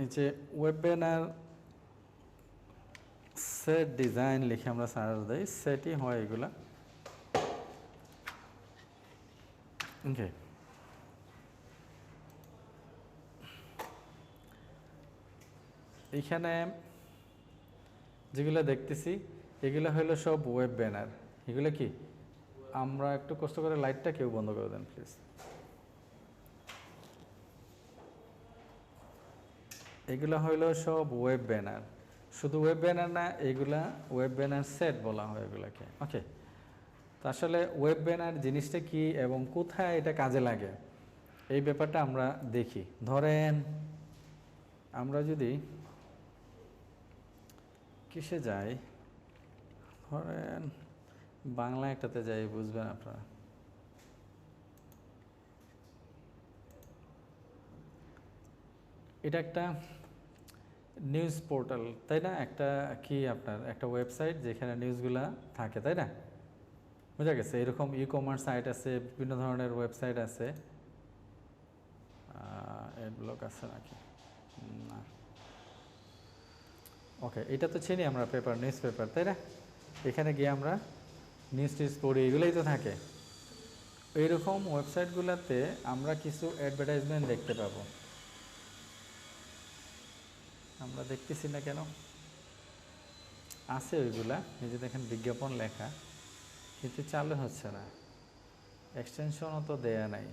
এই যে web banner set design লিখে আমরা সার্চ দিই, সেটই হয় এগুলা। ওকে, এইখানে যেগুলো দেখতেছি এগুলো হলো সব ওয়েব ব্যানার। এগুলো কি, আমরা একটু কষ্ট করে লাইটটা কেউ বন্ধ করে দেন প্লিজ। এগুলো হইলো সব ওয়েব ব্যানার। শুধু ওয়েব ব্যানার না, এগুলা ওয়েব ব্যানার সেট বলা হয় এগুলাকে। ওকে, তো আসলে ওয়েব ব্যানার জিনিসটা কি এবং কোথায় এটা কাজে লাগে এই ব্যাপারটা আমরা দেখি। ধরেন আমরা যদি কিসে যাই, ধরেন বাংলা একটাতে যাই, বুঝবেন আপনারা। এটা একটা নিউজ পোর্টাল, তাই না? একটা কি আপনার একটা ওয়েবসাইট যেখানে নিউজগুলা থাকে, তাই না? বোঝা গেছে? এরকম ই কমার্স সাইট আছে, বিভিন্ন ধরনের ওয়েবসাইট আছে। এড ব্লক আছে নাকি না? ওকে, এটা তো চিনি আমরা, পেপার, নিউজ পেপার, তাই না? এখানে গিয়ে আমরা নিউজ টিউজ পড়ি, এগুলোই তো থাকে। এইরকম ওয়েবসাইটগুলোতে আমরা কিছু অ্যাডভার্টাইজমেন্ট দেখতে পাবো। আমরা দেখতেছি না কেন? আছে ওইগুলা, এই যে দেখেন বিজ্ঞাপন লেখা, কিন্তু চালু হচ্ছে না, এক্সটেনশনও তো দেয়া নাই।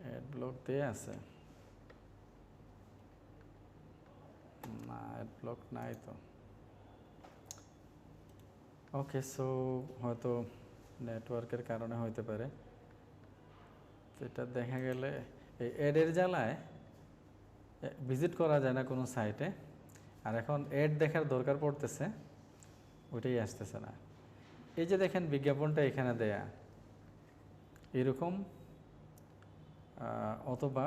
অ্যাড ব্লক দেয়া আছে না? অ্যাড ব্লক নাই তো। ওকে, সো হয়তো নেটওয়ার্কের কারণে হইতে পারে। এটা দেখা গেলে এই অ্যাডের জ্বালায় ভিজিট করা যায় না কোনো সাইটে, আর এখন অ্যাড দেখার দরকার পড়তেছে, ওইটাই আসতেছে না। এই যে দেখেন বিজ্ঞাপনটা এখানে দেয়া এরকম, অথবা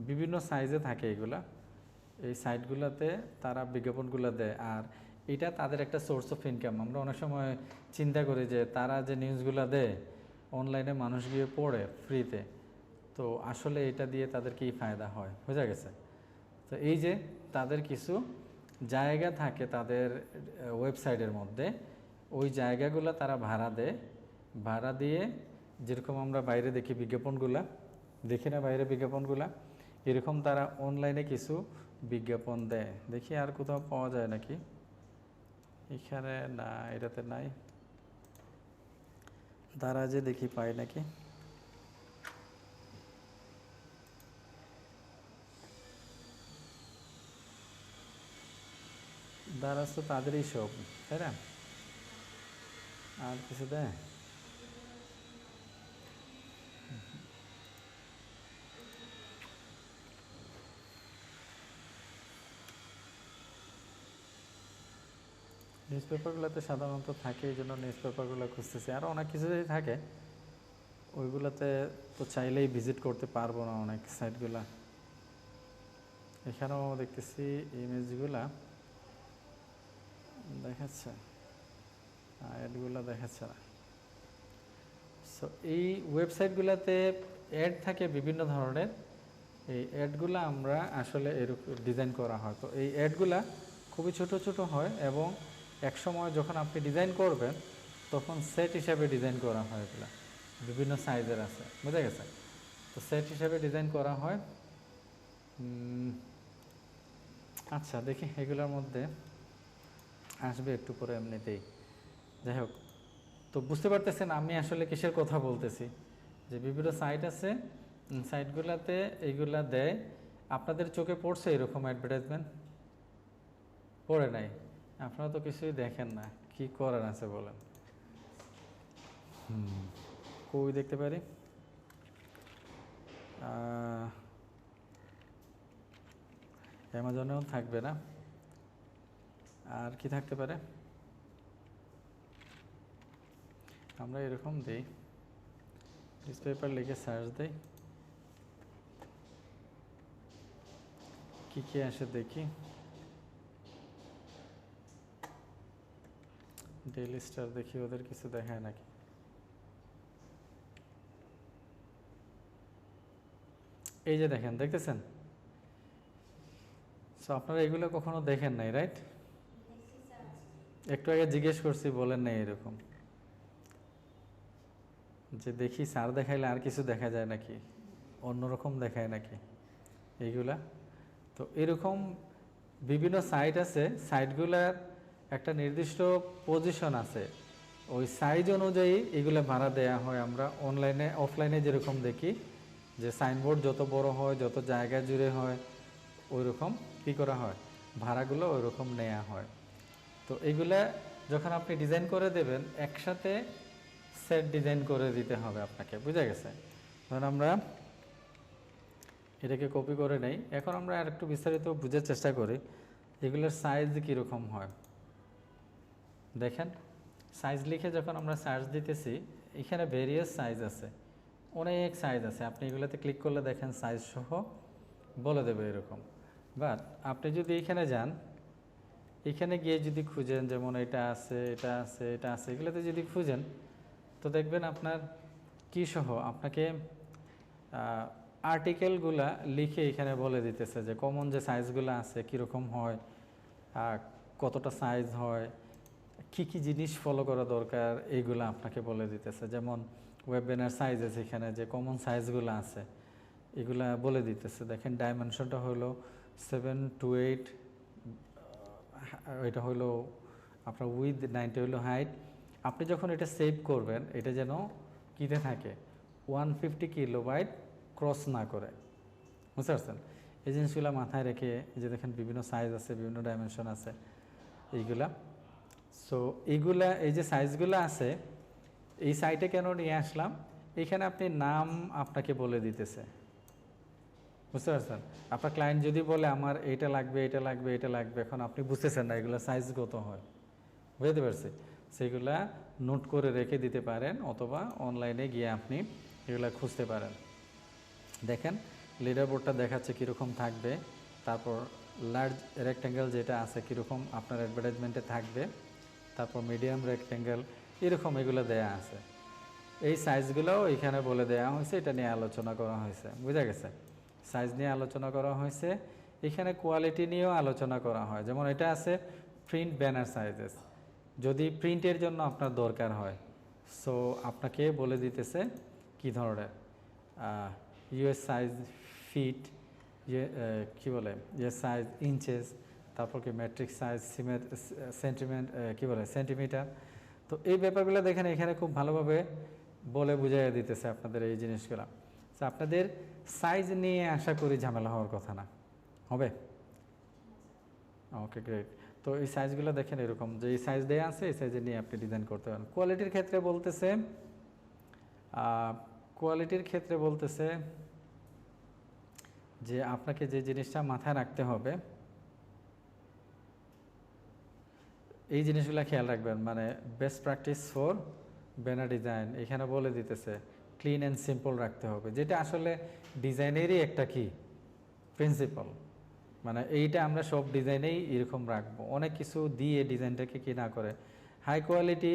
বিভিন্ন সাইজে থাকে এগুলা। এই সাইটগুলোতে তারা বিজ্ঞাপনগুলো দেয়, আর এটা তাদের একটা সোর্স অফ ইনকাম। আমরা অনেক সময় চিন্তা করি যে তারা যে নিউজগুলো দেয় অনলাইনে মানুষ গিয়ে পড়ে ফ্রিতে, তো আসলে এটা দিয়ে তাদের কী ফায়দা হয়, বোঝা গেছে? তো এই যে তাদের কিছু জায়গা থাকে তাদের ওয়েবসাইটের মধ্যে, ওই জায়গাগুলো তারা ভাড়া দেয়। ভাড়া দিয়ে, যেরকম আমরা বাইরে দেখি বিজ্ঞাপনগুলা, দেখি না বাইরে বিজ্ঞাপনগুলা, এরকম তারা অনলাইনে কিছু বিজ্ঞাপন দেয়। দেখি আর কোথাও পাওয়া যায় নাকি, এখানে না, এটাতে নাই। দারাজে দেখি পাই নাকি। দারাজ তো তাদেরই সব, তাই না? আর কিছু দেয়? নিউজ পেপারগুলোতে সাধারণত থাকে, এই জন্য নিউজ পেপারগুলো খুঁজতেছি। আরও অনেক কিছুই থাকে, ওইগুলোতে তো চাইলেই ভিজিট করতে পারবো না অনেক সাইটগুলা। এখানেও দেখতেছি ইমেজগুলা দেখাচ্ছে, অ্যাডগুলো দেখাচ্ছে না। সো এই ওয়েবসাইটগুলোতে অ্যাড থাকে বিভিন্ন ধরনের। এই অ্যাডগুলো আমরা আসলে এরকম ডিজাইন করা হয়, তো এই অ্যাডগুলা খুবই ছোট ছোট হয়, এবং এক সময় যখন আপনি ডিজাইন করবেন তখন সেট হিসাবে ডিজাইন করা হয়। এগুলো বিভিন্ন সাইজের আছে, বুঝা গেছে? তো সেট হিসাবে ডিজাইন করা হয়। আচ্ছা, দেখি এগুলোর মধ্যে আসবে একটু পরে এমনিতেই। যাই হোক, তো বুঝতে পারতেছেন আমি আসলে কিসের কথা বলতেছি, যে বিভিন্ন সাইট আছে, সাইটগুলোতে এইগুলা দেয়। আপনাদের চোখে পড়ছে এরকম অ্যাডভার্টাইজমেন্ট? পড়ে নাই? আপনারা তো কিছুই দেখেন না, কি করার আছে বলেন? কই দেখতে পারি? অ্যামাজনেও থাকবে না, আর কি থাকতে পারে? আমরা এরকম দিই, নিউজ পেপার লিখে সার্চ দিই, কী কী আসে দেখি। ডেইলি স্টার দেখি ওদের কিছু দেখায় নাকি। এই যে দেখেন, দেখতেছেন? সো আপনারা এগুলো কখনো দেখেন নাই, রাইট? একটু আগে জিজ্ঞেস করছি, বলেন নাই এরকম যে দেখি স্যার দেখাইলে আর কিছু দেখা যায় নাকি, অন্যরকম দেখায় নাকি এইগুলা। তো এরকম বিভিন্ন সাইট আছে, সাইটগুলার একটা নির্দিষ্ট পজিশন আছে, ওই সাইজ অনুযায়ী এগুলো ভাড়া দেয়া হয়। আমরা অনলাইনে অফলাইনে যেরকম দেখি যে সাইনবোর্ড যত বড় হয়, যত জায়গা জুড়ে হয়, ওই রকম কী করা হয়, ভাড়াগুলো ওই রকম নেওয়া হয়। তো এগুলা যখন আপনি ডিজাইন করে দেবেন, একসাথে সেট ডিজাইন করে দিতে হবে আপনাকে, বুঝা গেছে? ধরুন আমরা এটাকে কপি করে নেই। এখন আমরা আর একটু বিস্তারিত বুঝার চেষ্টা করি এগুলোর সাইজ কীরকম হয়। দেখেন, সাইজ লিখে যখন আমরা সার্চ দিতেছি, এখানে ভেরিয়াস সাইজ আছে, অনেক সাইজ আছে। আপনি এগুলোতে ক্লিক করলে দেখেন সাইজ সহ বলে দেবে এরকম। বাট আপনি যদি এখানে যান, এখানে গিয়ে যদি খুঁজেন, যেমন এটা আছে, এটা আছে, এটা আছে, এগুলোতে যদি খুঁজেন, তো দেখবেন আপনার কী সহ আপনাকে আর্টিকেলগুলা লিখে এখানে বলে দিতেছে যে কমন যে সাইজগুলো আছে কীরকম হয়, কতটা সাইজ হয়, কী কী জিনিস ফলো করা দরকার, এইগুলো আপনাকে বলে দিতেছে। যেমন ওয়েব ব্যানার সাইজেস, এখানে যে কমন সাইজগুলো আছে এগুলা বলে দিতেছে। দেখেন ডাইমেনশনটা হলো 7 to 8, এটা হলো আপনার উইথ, 90 হলো হাইট। আপনি যখন এটা সেভ করবেন, এটা যেন কীতে থাকে, 150 কিলোবাইট ক্রস না করে, বুঝতে পারছেন? এই জিনিসগুলো মাথায় রেখে, যে দেখেন বিভিন্ন সাইজ আছে, বিভিন্ন ডাইমেনশন আছে এইগুলা। সো এইগুলা, এই যে সাইজগুলো আছে, এই সাইটে কেন নিয়ে আসলাম, এখানে আপনি নাম আপনাকে বলে দিতেছে, বুঝতে পারছেন? আপনার ক্লায়েন্ট যদি বলে আমার এটা লাগবে, এটা লাগবে, এটা লাগবে, এখন আপনি বুঝতেছেন না এগুলো সাইজ কত হয়, বুঝতে পারছি? সেগুলা নোট করে রেখে দিতে পারেন, অথবা অনলাইনে গিয়ে আপনি এগুলা খুঁজতে পারেন। দেখেন লিডার বোর্ডটা দেখাচ্ছে কীরকম থাকবে, তারপর লার্জ রেক্ট্যাঙ্গেল যেটা আছে কীরকম আপনার অ্যাডভার্টাইজমেন্টে থাকবে, তারপর মিডিয়াম রেক্ট্যাঙ্গেল, এরকম এগুলো দেয়া আছে। এই সাইজগুলোও এখানে বলে দেওয়া হয়েছে, এটা নিয়ে আলোচনা করা হয়েছে, বুঝা গেছে? সাইজ নিয়ে আলোচনা করা হয়েছে, এখানে কোয়ালিটি নিয়েও আলোচনা করা হয়। যেমন এটা আছে প্রিন্ট ব্যানার সাইজেস, যদি প্রিন্টের জন্য আপনার দরকার হয়, সো আপনাকে বলে দিতেছে কী ধরনের ইউএস সাইজ, ফিট, কী বলে ইউএস সাইজ, ইঞ্চেস, তারপর কি মেট্রিক সাইজ, সেন্টিমিটার। তো এই ব্যাপারগুলো দেখেন এখানে খুব ভালোভাবে বলে বুঝাইয়া দিতেছে আপনাদের এই জিনিসগুলো। তো আপনাদের সাইজ নিয়ে আশা করি ঝামেলা হওয়ার কথা না, হবে? ওকে, গ্রেট। তো এই সাইজগুলো দেখেন এরকম, যে এই সাইজ দেওয়া আছে, এই সাইজে নিয়ে আপনি ডিজাইন করতে পারেন। কোয়ালিটির ক্ষেত্রে বলতেছে যে আপনাকে যে জিনিসটা মাথায় রাখতে হবে, এই জিনিসগুলো খেয়াল রাখবেন। মানে best practice for banner design, এখানে বলে দিতেছে ক্লিন অ্যান্ড সিম্পল রাখতে হবে, যেটা আসলে ডিজাইনেরই একটা কি প্রিন্সিপাল। মানে এইটা আমরা সব ডিজাইনেই এরকম রাখবো, অনেক কিছু দিয়ে ডিজাইনটাকে কি না করে হাই কোয়ালিটি,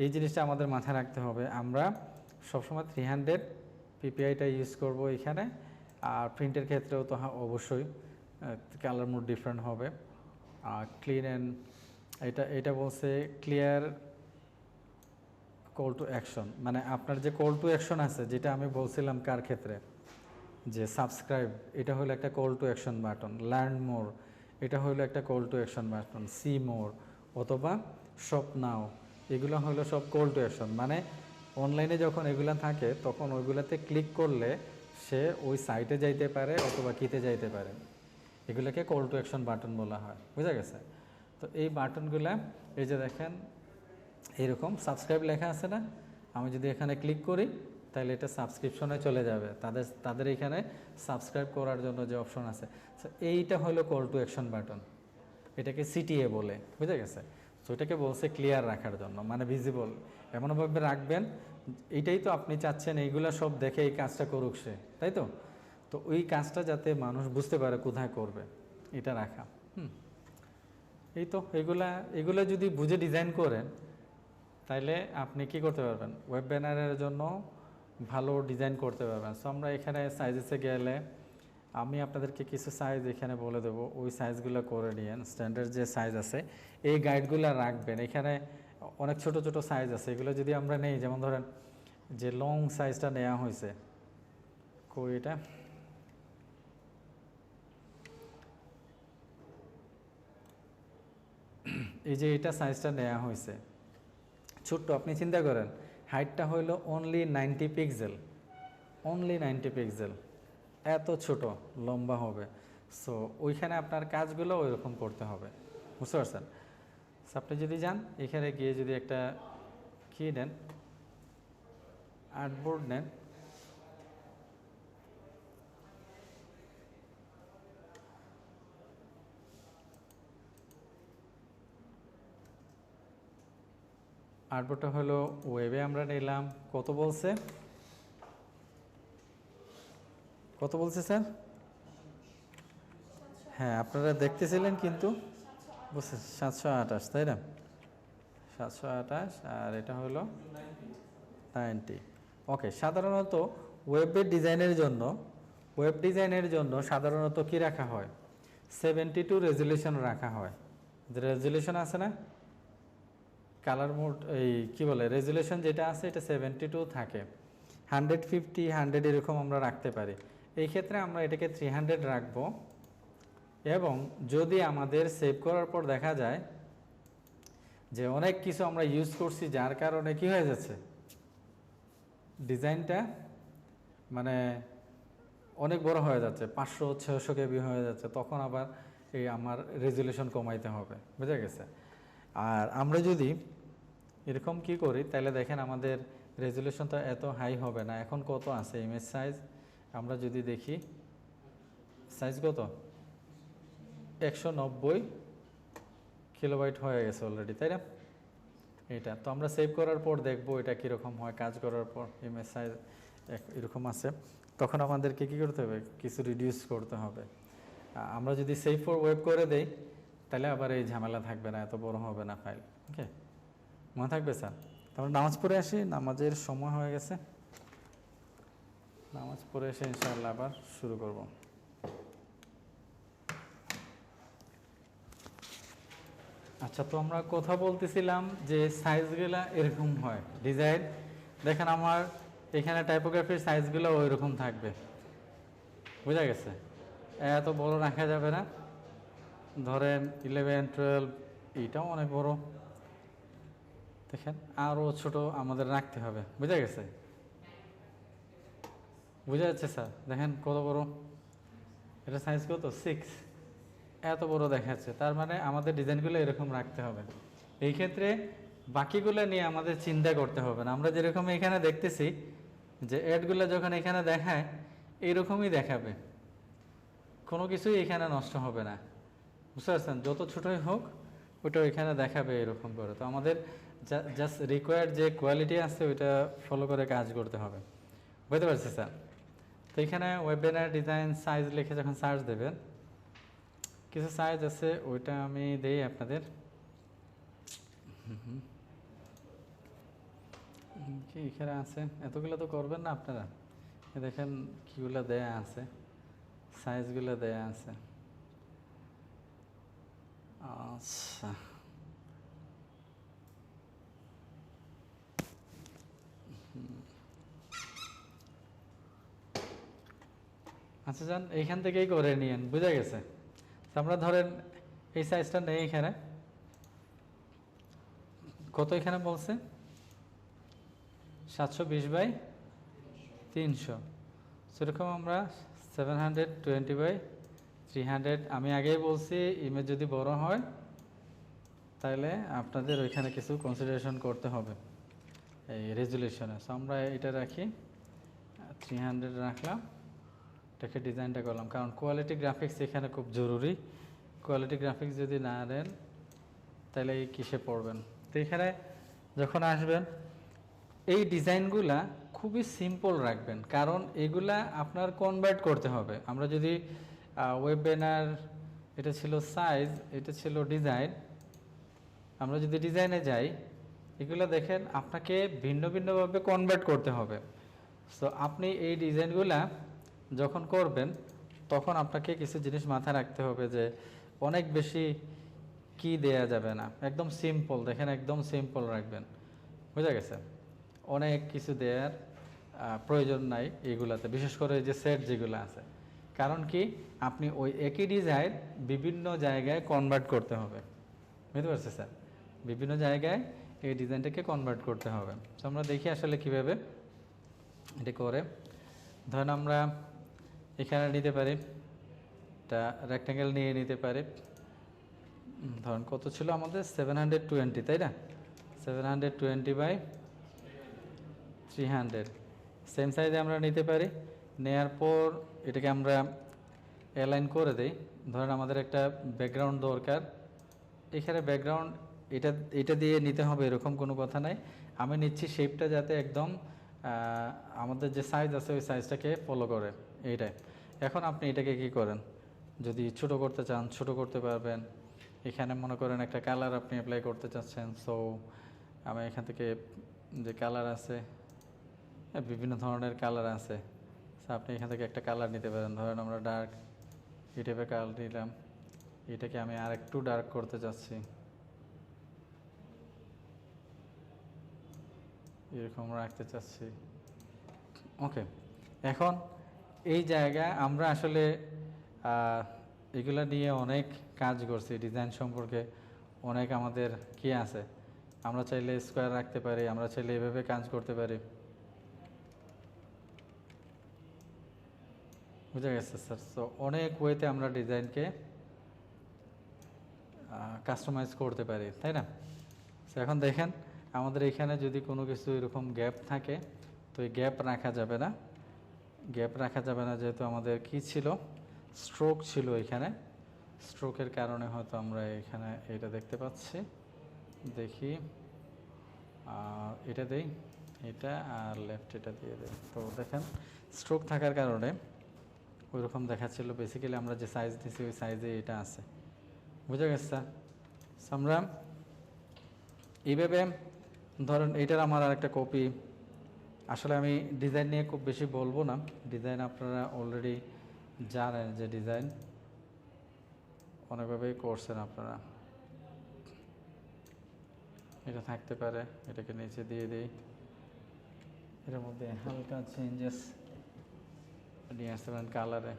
এই জিনিসটা আমাদের মাথায় রাখতে হবে। আমরা সবসময় 300 পিপিআইটা ইউজ করব এখানে। আর প্রিন্টের ক্ষেত্রেও তো অবশ্যই কালার মোড ডিফারেন্ট হবে। আর ক্লিন অ্যান্ড, এটা বলছে ক্লিয়ার কল টু অ্যাকশন, মানে আপনার যে কল টু অ্যাকশন আছে, যেটা আমি বলছিলাম কার ক্ষেত্রে, যে সাবস্ক্রাইব, এটা হলো একটা call to action button, learn more, এটা হলো একটা call to action button, see more অথবা শপ নাও, এগুলো হলো সব কল টু অ্যাকশন। মানে অনলাইনে যখন এগুলো থাকে, তখন ওইগুলোতে ক্লিক করলে সে ওই সাইটে যাইতে পারে অথবা কিতে যাইতে পারে, এগুলোকে কল টু অ্যাকশন বাটন বলা হয়, বুঝা গেছে? তো এই বাটনগুলো, এই যে দেখেন এইরকম সাবস্ক্রাইব লেখা আছে না, আমি যদি এখানে ক্লিক করি তাহলে এটা সাবস্ক্রিপশনে চলে যাবে, তাদের এখানে সাবস্ক্রাইব করার জন্য যে অপশন আছে। সো এইটা হলো কল টু অ্যাকশন বাটন, এটাকে সিটিএ বলে, বুঝে গেছে? সো এটাকে বলছে ক্লিয়ার রাখার জন্য, মানে ভিজিবল এমনভাবে রাখবেন, এইটাই তো আপনি চাচ্ছেন এইগুলা সব দেখে এই কাজটা করুক সে, তাই তো? তো ওই কাজটা যাতে মানুষ বুঝতে পারে কোথায় করবে, এটা রাখা। এই তো এগুলা যদি বুঝে ডিজাইন করেন, তাইলে আপনি কি করতে পারবেন, ওয়েব ব্যানারের জন্য ভালো ডিজাইন করতে পারবেন। সো আমরা এখানে সাইজেসে গেলে আমি আপনাদেরকে কিছু সাইজ এখানে বলে দেবো, ওই সাইজগুলো করে নিয়েন। স্ট্যান্ডার্ড যে সাইজ আছে এই গাইডগুলো রাখবেন। এখানে অনেক ছোট ছোট সাইজ আছে, এগুলো যদি আমরা নেই, যেমন ধরেন যে লং সাইজটা নেওয়া হয়েছে, কই এটা, এই যে এটা সাইজটা নেওয়া হয়েছে ছোট্ট, আপনি চিন্তা করেন হাইটটা হইল অনলি 90 পিক্সেল, অনলি 90 পিক্সেল, এত ছোট লম্বা হবে। সো ওইখানে আপনার কাজগুলো ওই রকম করতে হবে, বুঝতে পারছেন? সো আপনি যদি যান এখানে গিয়ে যদি একটা কি নেন, আর্টবোর্ড নেন, আর্টবোর্ডটা হলো ওয়েবে আমরা নিলাম, কত বলছে, কত বলছে স্যার? হ্যাঁ আপনারা দেখতেছিলেন কিন্তু বুঝছেন 728, তাই না? 728 আর এটা হলো 90। ওকে, সাধারণত ওয়েবের ডিজাইনের জন্য, ওয়েব ডিজাইনের জন্য সাধারণত কি রাখা হয়, 72 রেজুলেশন রাখা হয়। যে রেজুলেশন আছে না, কালার মোড, এই কি বলে রেজুলেশন যেটা আছে এটা 72 থাকে। 150 100 এরকম আমরা রাখতে পারি। এই ক্ষেত্রে আমরা এটাকে 300 রাখবো। এবং যদি আমাদের সেভ করার পর দেখা যায় যে অনেক কিছু আমরা ইউজ করছি, যার কারণে কি হয়ে যাচ্ছে, ডিজাইনটা মানে অনেক বড় হয়ে যাচ্ছে, 500-600 কেবি হয়ে যাচ্ছে, তখন আবার এই আমার রেজুলেশন কমাইতে হবে, বুঝা গেছে? আর আমরা যদি এরকম কি করি, তাহলে দেখেন আমাদের রেজুলেশন তো এত হাই হবে না। এখন কত আছে ইমেজ সাইজ, আমরা যদি দেখি সাইজ কত, 190 কিলোবাইট হয়ে গেছে অলরেডি, তাই না? এটা তো আমরা সেভ করার পর দেখবো এটা কীরকম হয়। কাজ করার পর ইমেজ সাইজ এরকম আছে, তখন আমাদেরকে কী করতে হবে, কিছু রিডিউস করতে হবে। আমরা যদি সেভ ফর ওয়েব করে দেই তাহলে আবার এই ঝামেলা থাকবে না, এত বড় হবে না ফাইল। ওকে, মনে থাকবে স্যার? তারপর নামাজ পড়ে আসি, নামাজের সময় হয়ে গেছে, নামাজ পড়ে এসে ইনশাআল্লাহ আবার শুরু করব। আচ্ছা, তো আমরা কথা বলতেছিলাম যে সাইজগুলা এরকম হয় ডিজাইন। দেখেন আমার এখানে টাইপোগ্রাফির সাইজগুলো ওই রকম থাকবে, বোঝা গেছে? এত বড় রাখা যাবে না, ধরেন 11 12, এইটাও অনেক বড়, দেখেন আরও ছোট আমাদের রাখতে হবে, বোঝা গেছে? বোঝা যাচ্ছে স্যার? দেখেন কত বড়, এটা সাইজ কত 6, এত বড় দেখাচ্ছে। তার মানে আমাদের ডিজাইনগুলো এরকম রাখতে হবে। এই ক্ষেত্রে বাকিগুলো নিয়ে আমাদের চিন্তা করতে হবে না। আমরা যেরকম এখানে দেখতেছি যে অ্যাডগুলো যখন এখানে দেখায় এইরকমই দেখাবে, কোনো কিছুই এখানে নষ্ট হবে না, বুঝতে পারছেন? যত ছোটোই হোক ওটা এখানে দেখাবে এরকম করে। তো আমাদের জাস্ট রিকোয়ার্ড যে কোয়ালিটি আছে ওইটা ফলো করে কাজ করতে হবে, বুঝতে পারছি স্যার? তো এখানে ওয়েব ব্যানার ডিজাইন সাইজ লিখে যখন সার্চ দেবেন, কিছু সাইজ আছে ওইটা আমি দেই আপনাদের। কি এখানে আছে, এতগুলো তো করবেন না আপনারা, দেখেন কিগুলো দেয়া আছে, সাইজগুলো দেয়া আছে। আচ্ছা, আচ্ছা যান এইখান থেকেই করে নিয়েন, বুঝা গেছে? আমরা ধরেন এই সাইজটা নেই, এখানে কত, এখানে বলছে 720/300, সেরকম আমরা 720/300। আমি আগেই বলছি ইমেজ যদি বড় হয় তাহলে আপনাদের ওইখানে কিছু কনসিডারেশন করতে হবে এই রেজুলেশনে। সো আমরা এটা রাখি 300 রাখলাম, এটাকে ডিজাইনটা করলাম, কারণ কোয়ালিটি গ্রাফিক্স এখানে খুব জরুরি। কোয়ালিটি গ্রাফিক্স যদি না দেন তাহলে এই কিসে পড়বেন? তো এখানে যখন আসবেন এই ডিজাইনগুলা খুবই সিম্পল রাখবেন, কারণ এগুলা আপনার কনভার্ট করতে হবে। আমরা যদি ওয়েব ব্যানার, এটা ছিল সাইজ, এটা ছিল ডিজাইন, আমরা যদি ডিজাইনে যাই এগুলো দেখেন আপনাকে ভিন্ন ভিন্নভাবে কনভার্ট করতে হবে। সো আপনি এই ডিজাইনগুলা যখন করবেন তখন আপনাকে কিছু জিনিস মাথায় রাখতে হবে যে অনেক বেশি কি দেয়া যাবে না, একদম সিম্পল দেখেন, একদম সিম্পল রাখবেন, বুঝা গেছে? অনেক কিছু দেওয়ার প্রয়োজন নাই এইগুলাতে, বিশেষ করে যে সেট যেগুলো আছে। কারণ কি আপনি ওই একই ডিজাইন বিভিন্ন জায়গায় কনভার্ট করতে হবে, বুঝতে পারছি স্যার? বিভিন্ন জায়গায় এই ডিজাইনটাকে কনভার্ট করতে হবে। তো আমরা দেখি আসলে কিভাবে এটা করে। ধরেন আমরা এখানে নিতে পারি একটা রেক্ট্যাঙ্গেল নিয়ে নিতে পারি। ধরেন কত ছিল আমাদের 720, তাই না? 720/300 সেম সাইজে আমরা নিতে পারি। নেয়ার পর এটাকে আমরা অ্যালাইন করে দেই। ধরেন আমাদের একটা ব্যাকগ্রাউন্ড দরকার, এখানে ব্যাকগ্রাউন্ড এটা এটা দিয়ে নিতে হবে এরকম কোনো কথা নাই। আমি নিচ্ছি শেপটা যাতে একদম আমাদের যে সাইজ আছে ওই সাইজটাকে ফলো করে, এইটাই। এখন আপনি এটাকে কি করেন, যদি ছোট করতে চান ছোট করতে পারবেন। এখানে মনে করেন একটা কালার আপনি অ্যাপ্লাই করতে চাচ্ছেন, সো আমি এখান থেকে যে কালার আছে, বিভিন্ন ধরনের কালার আছে, সো আপনি এখান থেকে একটা কালার নিতে পারেন। ধরেন আমরা ডার্ক এই টাইপের কালার নিলাম, এটাকে আমি আর একটু ডার্ক করতে চাচ্ছি, এরকম রাখতে চাচ্ছি। ওকে, এখন এই জায়গায় আমরা আসলে এগুলো নিয়ে অনেক কাজ করছি, ডিজাইন সম্পর্কে অনেক আমাদের কি আছে। আমরা চাইলে স্কোয়ার রাখতে পারি, আমরা চাইলে এভাবে কাজ করতে পারি, বুঝা গেছে স্যার? সো অনেক ওয়েতে আমরা ডিজাইনকে কাস্টমাইজ করতে পারি, তাই না? সো এখন দেখেন আমাদের এখানে যদি কোনো কিছু এরকম গ্যাপ থাকে তো এই গ্যাপ রাখা যাবে না, গ্যাপ রাখা যাবে না যেহেতু আমাদের কি ছিল, স্ট্রোক ছিল এখানে। স্ট্রোকের কারণে হয়তো আমরা এখানে এটা দেখতে পাচ্ছি। দেখি এটা দেই, এটা আর লেফট এটা দিয়ে দেই। তো দেখেন স্ট্রোক থাকার কারণে ওইরকম দেখাচ্ছিল। বেসিক্যালি আমরা যে সাইজ দিয়েছি ওই সাইজে এটা আছে, বুঝা গেছে স্যার? আমরা এইভাবে ধরেন এইটার আমার আর একটা কপি। আসলে আমি ডিজাইন নিয়ে খুব বেশি বলবো না, ডিজাইন আপনারা অলরেডি জানেন যে ডিজাইন অনেকভাবেই করছেন আপনারা। এটা থাকতে পারে, এটাকে নিচে দিয়ে দিই, এটার মধ্যে হালকা চেঞ্জেস নিয়ে আসতে পারেন কালারে।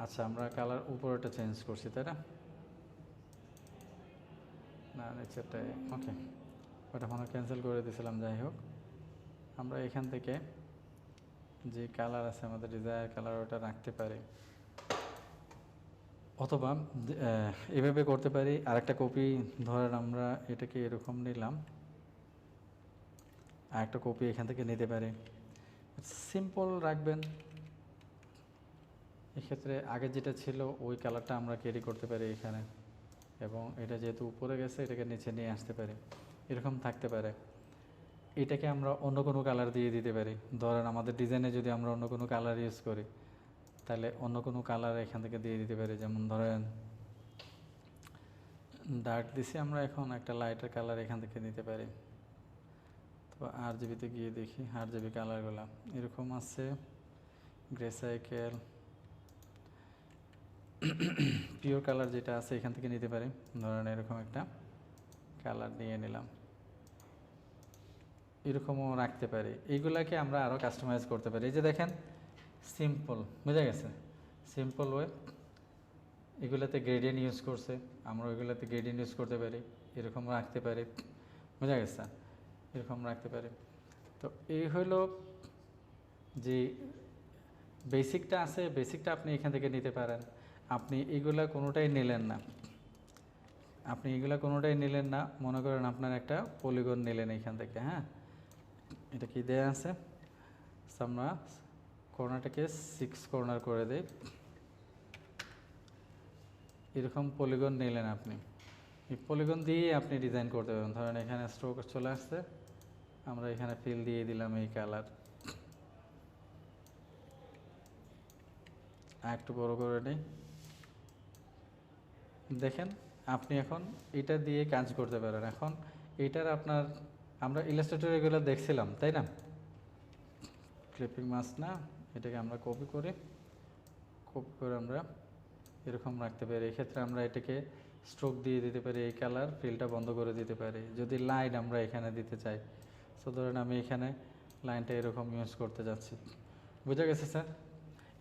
আচ্ছা আমরা কালার উপরেটা চেঞ্জ করছি, তাই না? না নিচেরটাই, ওকে, ওটা মনে ক্যান্সেল করে দিয়েছিলাম। যাই হোক, আমরা এখান থেকে যে কালার আছে আমাদের ডিজায়ার কালার ওটা রাখতে পারি, অথবা এভাবে করতে পারি। আরেকটা কপি ধরেন আমরা এটাকে এরকম নিলাম, আরেকটা কপি এখান থেকে নিতে পারি। সিম্পল রাখবেন, এক্ষেত্রে আগে যেটা ছিল ওই কালারটা আমরা ক্যারি করতে পারি এখানে, এবং এটা যেহেতু উপরে গেছে এটাকে নিচে নিয়ে আসতে পারি, এরকম থাকতে পারে। এটাকে আমরা অন্য কোনো কালার দিয়ে দিতে পারি। ধরেন আমাদের ডিজাইনে যদি আমরা অন্য কোনো কালার ইউজ করি তাহলে অন্য কোনো কালার এখান থেকে দিয়ে দিতে পারি। যেমন ধরেন ডার্ক দিছি আমরা, এখন একটা লাইটার কালার এখান থেকে নিতে পারি। তো RGBতে গিয়ে দেখি RGB কালারগুলো এরকম আছে, গ্রে সাইকেল, পিওর কালার যেটা আছে এখান থেকে নিতে পারি। ধরেন এরকম একটা কালার নিয়ে নিলাম, এরকমও রাখতে পারি। এইগুলাকে আমরা আরও কাস্টমাইজ করতে পারি। এই যে দেখেন সিম্পল, বুঝা গেছে? সিম্পল ওয়ে, এগুলাতে গ্রেডিয়েন্ট ইউজ করছে, আমরা ওইগুলাতে গ্রেডিয়েন্ট ইউজ করতে পারি, এরকম রাখতে পারি, বুঝা গেছে? এরকম রাখতে পারি। তো এই হলো যে বেসিকটা আছে, বেসিকটা আপনি এখান থেকে নিতে পারেন। আপনি এগুলা কোনোটাই নিলেন না, আপনি এগুলা কোনোটাই নিলেন না, মনে করেন আপনার একটা পলিগন নিলেন এখান থেকে, হ্যাঁ, এটা কি দেয়া আছে, আমরা কর্নারটাকে 6 কর্নার করে দেই। এরকম পলিগন নিলেন আপনি, এই পলিগন দিয়ে আপনি ডিজাইন করতে পারবেন। ধরেন এখানে স্ট্রোক চলে আসছে, আমরা এখানে ফিল দিয়ে দিলাম এই কালার, একটু বড় করে নিই। দেখেন আপনি এখন এটা দিয়ে কাজ করতে পারেন। এখন এটার আপনার আমরা ইলাস্ট্রেটর এগুলো দেখছিলাম তাই না, ক্লিপিং মাস্ক না, এটাকে আমরা কপি করে আমরা এরকম রাখতে পারি। এক্ষেত্রে আমরা এটাকে স্ট্রোক দিয়ে দিতে পারি, এই কালার ফিলটা বন্ধ করে দিতে পারি। যদি লাইন আমরা এখানে দিতে চাই, সো ধরেন আমি এখানে লাইনটা এরকম ইউজ করতে যাচ্ছি, বুঝা গেছে স্যার?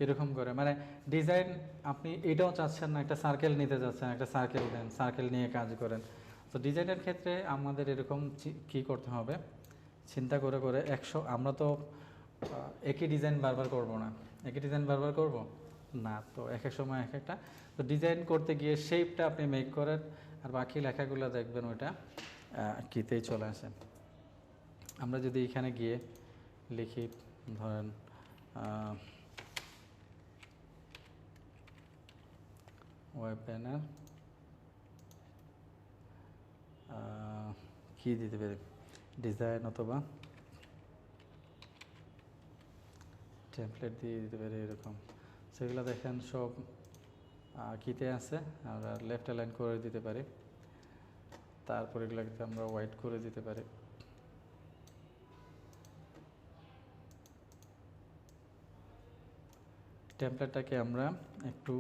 এরকম করে মানে ডিজাইন আপনি এটাও চাচ্ছেন না, একটা সার্কেল নিতে যাচ্ছেন, একটা সার্কেল দেন, সার্কেল নিয়ে কাজ করেন। তো ডিজাইনের ক্ষেত্রে আমাদের এরকম কি করতে হবে, চিন্তা করে করে আমরা তো একই ডিজাইন বারবার করব না, একই ডিজাইন বারবার করব না, তো এক এক সময় এক একটা। তো ডিজাইন করতে গিয়ে শেপটা আপনি মেক করেন, আর বাকি লেখাগুলো দেখবেন ওইটা কিতেই চলে আসে। আমরা যদি এখানে গিয়ে লিখি ধরেন ওয়েব ব্যানার, কী দিতে পারি, ডিজাইন অথবা টেমপ্লেট দিয়ে দিতে পারি এরকম। সেগুলো দেখেন সব কিতে আছে, আমরা লেফট অ্যালাইন করে দিতে পারি, তারপর এগুলোকে আমরা হোয়াইট করে দিতে পারি। টেমপ্লেটটাকে আমরা একটু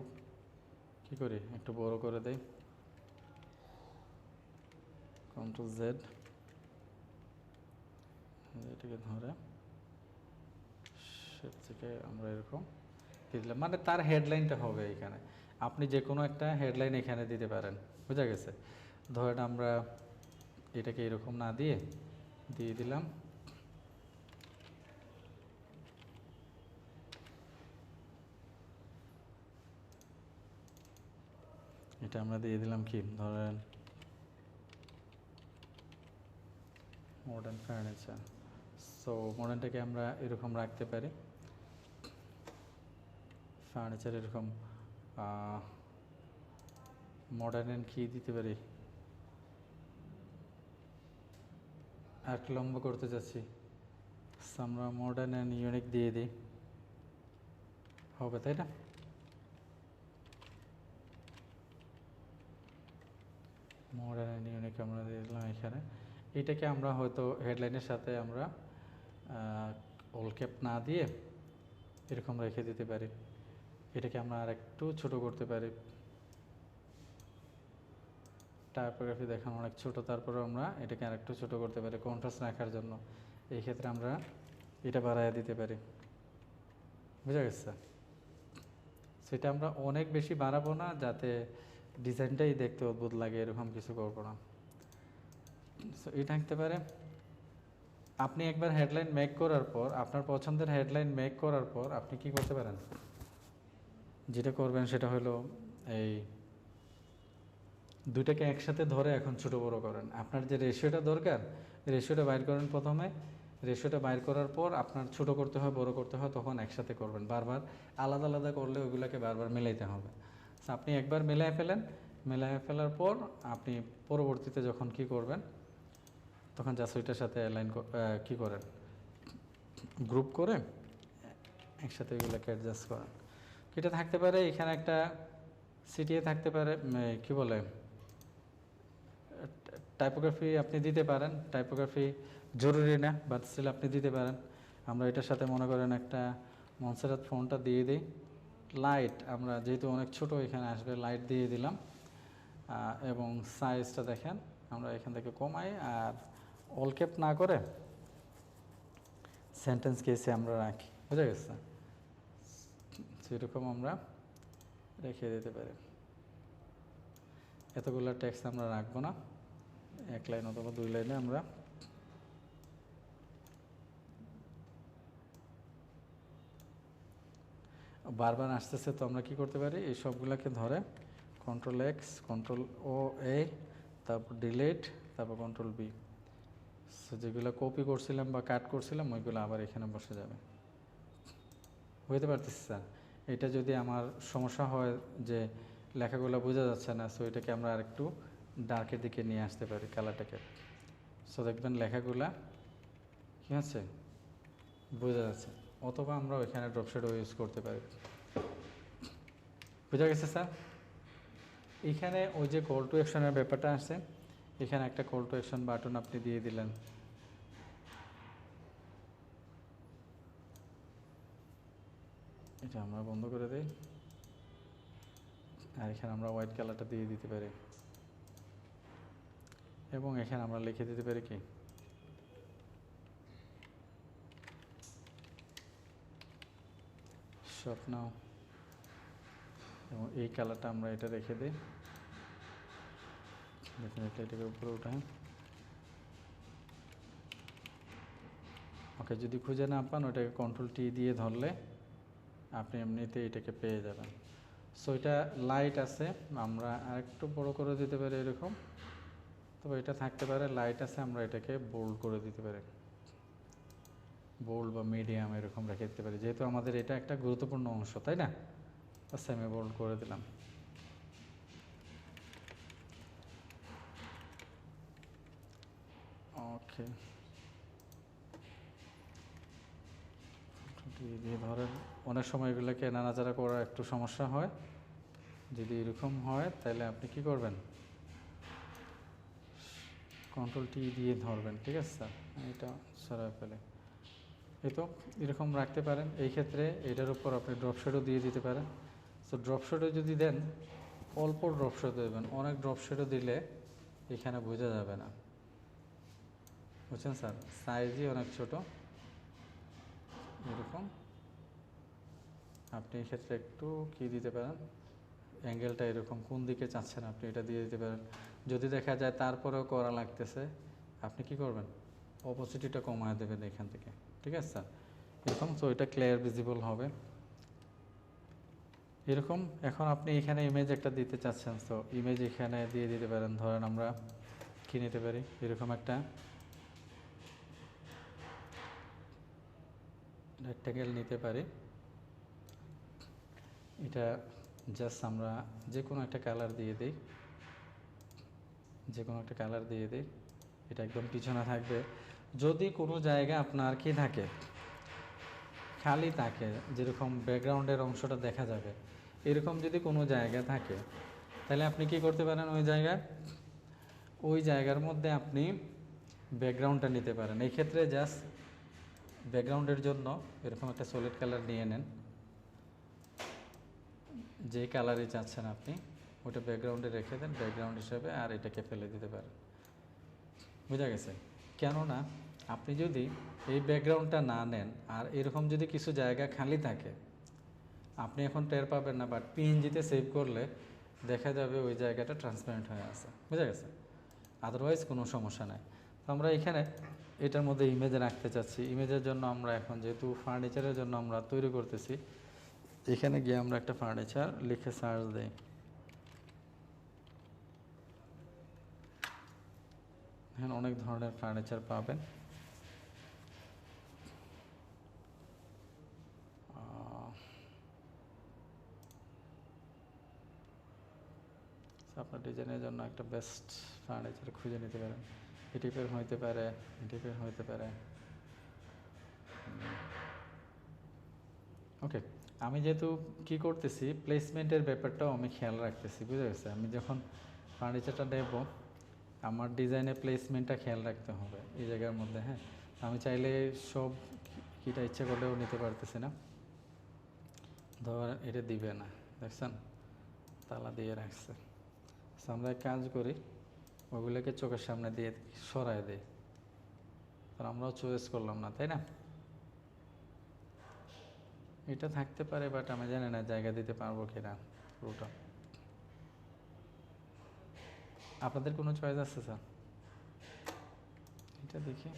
কি করি, একটু বড় করে দেই, Ctrl Z, এটাকে ধরে সে থেকে আমরা এরকম দিলাম, মানে তার হেডলাইনটা হবে এখানে। আপনি যে কোনো একটা হেডলাইন এখানে দিতে পারেন, বুঝা গেছে? ধরেন আমরা এটাকে এরকম না দিয়ে দিলাম এটা, আমরা দিয়ে দিলাম কি, ধরেন মডার্ন ফার্নিচার। সো মডার্নটাকে আমরা এরকম রাখতে পারি, ফার্নিচার এরকম মডার্ন কি দিতে পারি, আর লম্বা করতে চাচ্ছি, আমরা মডার্ন অ্যান্ড ইউনিক দিয়ে দিই, হবে তাই না? মডার্ন অ্যান্ড ইউনিক আমরা দিয়ে দিলাম এখানে। এটাকে আমরা হয়তো হেডলাইনের সাথে আমরা অল ক্যাপ না দিয়ে এরকম রেখে দিতে পারি। এটাকে আমরা আর একটু ছোটো করতে পারি, টাইপোগ্রাফি দেখানো অনেক ছোটো, তারপরে আমরা এটাকে আর একটু ছোটো করতে পারি কন্ট্রাস্ট রাখার জন্য। এই ক্ষেত্রে আমরা এটা বাড়াইয়া দিতে পারি, বুঝা গেছে? সেটা আমরা অনেক বেশি বাড়াবো না, যাতে ডিজাইনটাই দেখতে অদ্ভুত লাগে, এরকম কিছু করবো না। সো এটা থাকতে পারে। আপনি একবার হেডলাইন মেক করার পর, আপনার পছন্দের হেডলাইন মেক করার পর আপনি কি করতে পারেন, যেটা করবেন সেটা হলো এই দুইটাকে একসাথে ধরে এখন ছোটো বড় করেন। আপনার যে রেশিওটা দরকার, রেশিওটা বাইর করেন প্রথমে, রেশিওটা বাইর করার পর আপনার ছোটো করতে হয় বড় করতে হয়, তখন একসাথে করবেন। বারবার আলাদা আলাদা করলে ওইগুলোকে বারবার মিলাইতে হবে। আপনি একবার মিলাই ফেলেন, মিলাই ফেলার পর আপনি পরবর্তীতে যখন কি করবেন, তখন জাস্ট ওইটার সাথে অ্যালাইন কী করেন, গ্রুপ করে একসাথে এগুলোকে অ্যাডজাস্ট করেন। এটা থাকতে পারে এখানে একটা সিটিএ থাকতে পারে, কি বলে, টাইপোগ্রাফি আপনি দিতে পারেন, টাইপোগ্রাফি জরুরি না, বাট স্টিল আপনি দিতে পারেন। আমরা এটার সাথে মনে করেন একটা মনসেরাত ফোনটা দিয়ে দিই, লাইট আমরা যেহেতু অনেক ছোট এখানে আসবে, লাইট দিয়ে দিলাম, এবং সাইজটা দেখেন আমরা এখান থেকে কমাই, আর অল ক্যাপ না করে সেন্টেন্স কেসে আমরা রাখি, বুঝা গেছে? সেরকম আমরা রেখে দিতে পারি। এতগুলো টেক্সট আমরা রাখবো না, এক লাইন অথবা দুই লাইনে আমরা বারবার আসতেছে, তো আমরা কি করতে পারি, এই সবগুলোকে ধরে Ctrl X, Ctrl O A, তারপর ডিলিট, তারপর Ctrl B। সো যেগুলো কপি করছিলাম বা কাট করছিলাম ওইগুলো আবার এখানে বসে যাবে। বুঝতে পারতেছি স্যার? এটা যদি আমার সমস্যা হয় যে লেখাগুলো বোঝা যাচ্ছে না, সো এটাকে আমরা আরেকটু ডার্কের দিকে নিয়ে আসতে পারি কালারটাকে। সো দেখবেন লেখাগুলা কী আছে, বোঝা যাচ্ছে। অথবা আমরা ওইখানে ড্রপ শ্যাডো ইউজ করতে পারি। বোঝা গেছে স্যার? এখানে ওই যে কল টু অ্যাকশনের ব্যাপারটা আসছে, এখানে একটা কল টু অ্যাকশন বাটন আপনি দিয়ে দিলেন। এটা আমরা বন্ধ করে দিই, আর এখানে আমরা হোয়াইট কালারটা দিয়ে দিতে পারি, এবং এখানে আমরা লিখে দিতে পারি কি শপ নাও, এবং এই কালারটা আমরা এটা রেখে দিই। দেখুন এটা এটাকে উপরে উঠাই। ওকে, যদি খুঁজে না পান ওটাকে কন্ট্রোল টি দিয়ে ধরলে আপনি এমনিতে এটাকে পেয়ে যাবেন। সো এটা লাইট আছে, আমরা আরেকটু বড় করে দিতে পারি এরকম, তবে এটা থাকতে পারে লাইট আছে, আমরা এটাকে বোল্ড করে দিতে পারি, বোল্ড বা মিডিয়াম এরকম রেখে দিতে পারি, যেহেতু আমাদের এটা একটা গুরুত্বপূর্ণ অংশ, তাই না? সেমি বোল্ড করে দিলাম। ওকে, দিয়ে ধরেন অনেক সময় এগুলোকে নাড়াচাড়া করা একটু সমস্যা হয়, যদি এরকম হয় তাহলে আপনি কি করবেন, কন্ট্রোল টি দিয়ে ধরবেন, ঠিক আছে স্যার? এটা সরাই ফেলে এই তো এরকম রাখতে পারেন। এই ক্ষেত্রে এটার উপর আপনি ড্রপ শেডও দিয়ে দিতে পারেন। সো ড্রপ শেডও যদি দেন, অল্প ড্রপ শেড দেবেন, অনেক ড্রপ শেডও দিলে এখানে বোঝা যাবে না, বুঝছেন স্যার? সাইজই অনেক ছোট, এরকম আপনি এক্ষেত্রে একটু কি দিতে পারেন, অ্যাঙ্গেলটা এরকম কোন দিকে চাচ্ছেন আপনি এটা দিয়ে দিতে পারেন। যদি দেখা যায় তারপরেও করা লাগতেছে, আপনি কি করবেন, অপোজিটিটা কমায় দেবেন এখান থেকে, ঠিক আছে স্যার? এরকম, তো এটা ক্লিয়ার ভিজিবল হবে এরকম। এখন আপনি এখানে ইমেজ একটা দিতে চাচ্ছেন, তো ইমেজ এখানে দিয়ে দিতে পারেন। ধরেন আমরা কি নিতে পারি, এরকম একটা রেক্ট্যাঙ্গেল নিতে পারি। এটা জাস্ট আমরা যে কোনো একটা কালার দিয়ে দিই, যে কোনো একটা কালার দিয়ে দিই, এটা একদম পিছনে থাকবে। যদি কোনো জায়গা আপনার কি থাকে, খালি থাকে, যেরকম ব্যাকগ্রাউন্ডের অংশটা দেখা যাবে, এরকম যদি কোনো জায়গা থাকে, তাহলে আপনি কি করতে পারেন, ওই জায়গার মধ্যে আপনি ব্যাকগ্রাউন্ডটা নিতে পারেন। এই ক্ষেত্রে জাস্ট ব্যাকগ্রাউন্ডের জন্য এরকম একটা সলিড কালার নিয়ে নেন, যে কালারই চাচ্ছেন আপনি ওটা ব্যাকগ্রাউন্ডে রেখে দেন ব্যাকগ্রাউন্ড হিসাবে, আর এটাকে ফেলে দিতে পারেন। বোঝা গেছে? কেননা আপনি যদি এই ব্যাকগ্রাউন্ডটা না নেন আর এরকম যদি কিছু জায়গা খালি থাকে, আপনি এখন টের পাবেন না, বাট পিএনজিতে সেভ করলে দেখা যাবে ওই জায়গাটা ট্রান্সপারেন্ট হয়ে আছে। বোঝা গেছে? আদারওয়াইজ কোনো সমস্যা নাই। তো আমরা এখানে এটার মধ্যে ইমেজ রাখতে চাচ্ছি। ইমেজের জন্য আমরা এখন যেহেতু ফার্নিচারের জন্য আমরা তৈরি করতেছি, এখানে গিয়ে আমরা একটা ফার্নিচার লিখে সার্চ দিই। এখানে অনেক ধরনের ফার্নিচার পাবেন। আপনার ডিজাইনের জন্য একটা বেস্ট ফার্নিচার খুঁজে নিতে পারেন। এই টাইপের হইতে পারে, এই টাইপের হইতে পারে। ওকে, আমি যেহেতু কি করতেছি, প্লেসমেন্টের ব্যাপারটাও আমি খেয়াল রাখতেছি। বুঝে গেছে? আমি যখন ফার্নিচারটা নেব, আমার ডিজাইনের প্লেসমেন্টটা খেয়াল রাখতে হবে এই জায়গার মধ্যে। হ্যাঁ, আমি চাইলে সব কিটা ইচ্ছা করলেও নিতে পারতেছি না। ধর এটা দিবে না, দেখছেন তালা দিয়ে রাখছে। আমরা এক কাজ করি, ওগুলোকে চোখের সামনে দিয়ে সরাই দিই, আর আমরাও চয়েস করলাম না, তাই না? এটা থাকতে পারে, বাট আমি জানি না জায়গা দিতে পারবো কিনা পুরোটা। আপনাদের কোনো চয়েস আছে স্যার? এটা দেখি।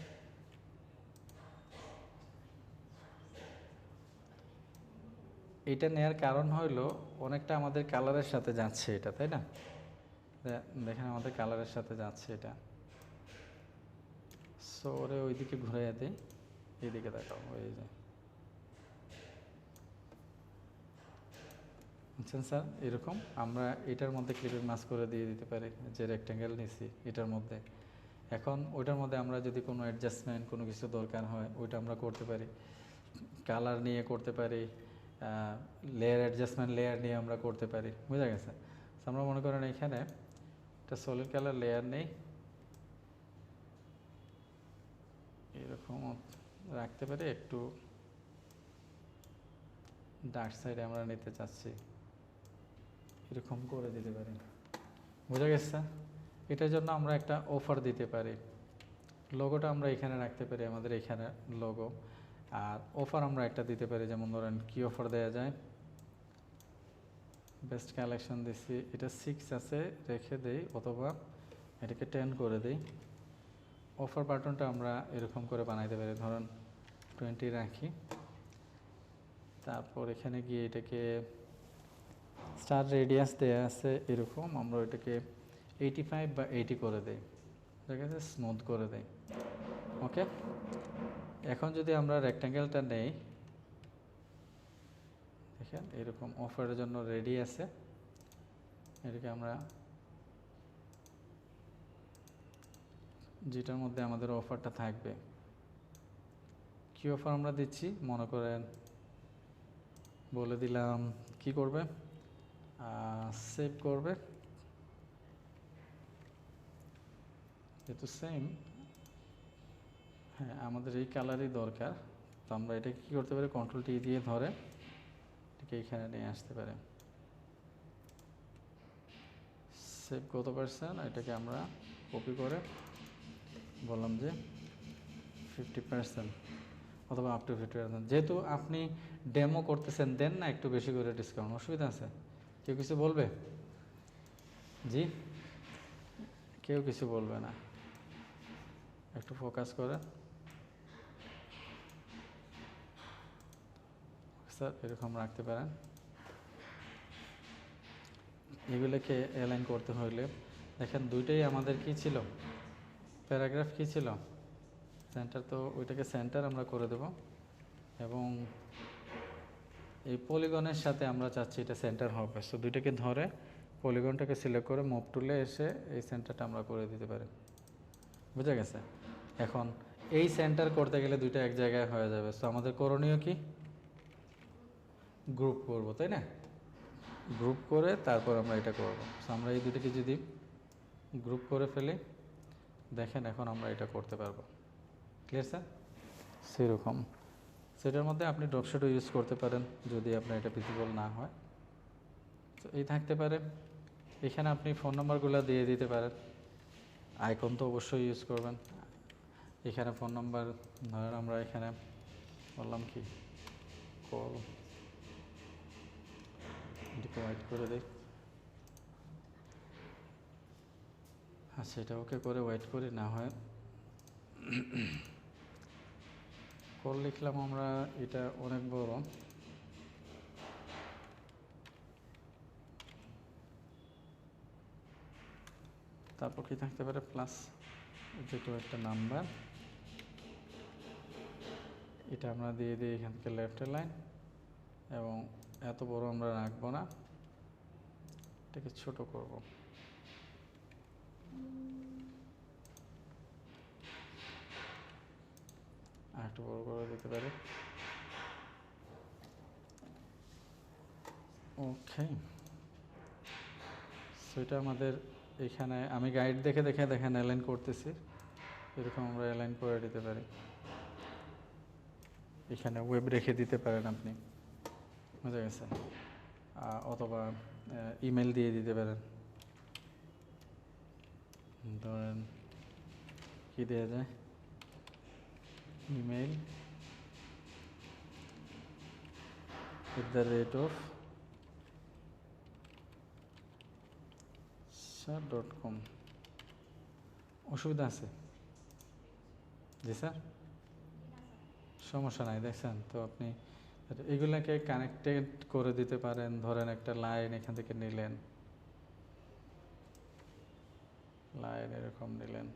এটা নেয়ার কারণ হইলো অনেকটা আমাদের কালারের সাথে যাচ্ছে এটা, তাই না? দেখেন আমাদের কালারের সাথে যাচ্ছে এটা। সো ওরে ওইদিকে ঘুরাইয়া দিই, এইদিকে দেখাও, এই যে বুঝছেন স্যার? এরকম আমরা এটার মধ্যে ক্লিপের মাছ করে দিয়ে দিতে পারি, যে রেক্ট্যাঙ্গেল নিছি এটার মধ্যে। এখন ওইটার মধ্যে আমরা যদি কোনো অ্যাডজাস্টমেন্ট কোনো কিছু দরকার হয়, ওইটা আমরা করতে পারি। কালার নিয়ে করতে পারি, লেয়ার অ্যাডজাস্টমেন্ট লেয়ার নিয়ে আমরা করতে পারি। বুঝা গেছে? আমরা মনে করেন এখানে একটা সলিড কালার লেয়ার নেই, এরকম রাখতে পারি, একটু ডার্ক সাইডে আমরা নিতে চাচ্ছি, এরকম করে দিতে পারি। বোঝা গেছে? এটার জন্য আমরা একটা অফার দিতে পারি। লোগোটা আমরা এখানে রাখতে পারি, আমাদের এখানে লোগো। আর অফার আমরা একটা দিতে পারি, যেমন ধরেন কি অফার দেওয়া যায়। বেস্ট কালেকশন দিচ্ছি, এটা 6 আছে, রেখে দেই, অথবা এটাকে 10 করে দিই। অফার বাটনটা আমরা এরকম করে বানাইতে পারি, ধরেন 20 রাখি। তারপর এখানে গিয়ে এটাকে স্টার রেডিয়াস দেওয়া আছে এরকম, আমরা এটাকে 85 বা 80 করে দেই, ঠিক আছে, স্মুথ করে দেই। ওকে, এখন যদি আমরা রেক্ট্যাঙ্গেলটা নেই, দেখেন এরকম অফারের জন্য রেডি আছে। এটাকে আমরা যেটার মধ্যে আমাদের অফারটা থাকবে, কি অফার আমরা দিচ্ছি মনে করেন, বলে দিলাম কি করবে, সেভ করবে, যেহেতু সেম, হ্যাঁ আমাদের এই কালারই দরকার, তো আমরা এটা কী করতে পারি, কন্ট্রোল টি দিয়ে ধরে এটাকে এখানে নিয়ে আসতে পারে। সেভ কত পার্সেন্ট, এটাকে আমরা কপি করে বললাম যে 50%, অথবা আপ টু 50%। যেহেতু আপনি ডেমো করতেছেন, দেন না একটু বেশি করে ডিসকাউন্ট, অসুবিধা আছে? কেউ কিছু বলবে? জি, কেউ কিছু বলবে না, একটু ফোকাস করে স্যার এরকম রাখতে পারেন। এগুলোকে অ্যালাইন করতে হলে দেখেন দুইটাই আমাদের কি ছিল, প্যারাগ্রাফ কি ছিল, সেন্টার, তো ওইটাকে সেন্টার আমরা করে দেব, এবং এই পলিগনের সাথে আমরা চাচ্ছি এটা সেন্টার হবে। সো দুইটাকে ধরে পলিগনটাকে সিলেক্ট করে মুভ টুলে এসে এই সেন্টারটা আমরা করে দিতে পারি। বুঝা গেছে? এখন এই সেন্টার করতে গেলে দুইটা এক জায়গায় হয়ে যাবে। সো আমাদের করণীয় কি, গ্রুপ করব, তাই না? গ্রুপ করে তারপর আমরা এটা করব। সো আমরা এই দুটোকে যদি গ্রুপ করে ফেলি, দেখেন এখন আমরা এটা করতে পারবো। Clear sir? সেরকম সেটার মধ্যে আপনি ড্রপশেডও ইউজ করতে পারেন যদি আপনার এটা ভিজিবল না হয়। তো এই থাকতে পারে, এখানে আপনি ফোন নাম্বারগুলো দিয়ে দিতে পারেন। আইকন তো অবশ্যই ইউজ করবেন। এখানে ফোন নাম্বার, ধরেন আমরা এখানে বললাম কি কল, এটাকে ওয়েট করে দিই, হ্যাঁ সেটা ওকে করে ওয়েট করি, না হয় কল লিখলাম আমরা, এটা অনেক বড়, তারপর কি থাকতে পারে, প্লাস যেটা একটা নাম্বার, এটা আমরা দিয়ে দিই এখান থেকে লেফটের লাইন, এবং এত বড় আমরা রাখবো না, এটাকে ছোট করব। আর একটু বড় করে দিতে পারি। ওকে, সেটা আমাদের এখানে আমি গাইড দেখে দেখে দেখেন অ্যালাইন করতেছি, এরকম আমরা অ্যালাইন করে দিতে পারি। এখানে ওয়েব রেখে দিতে পারেন আপনি, বুঝা গেছে? অথবা ইমেল দিয়ে দিতে পারেন, ধরেন কি দেওয়া যায়, ইমেল @, sir.com। অসুবিধা আছে? জি স্যার, সমস্যা নাই। দেখছেন তো, আপনি এগুলাকে কানেক্টেড করে দিতে পারেন। ধরেন একটা লাইন এখান থেকে নিলেন, লাইন এরকম নিলেন,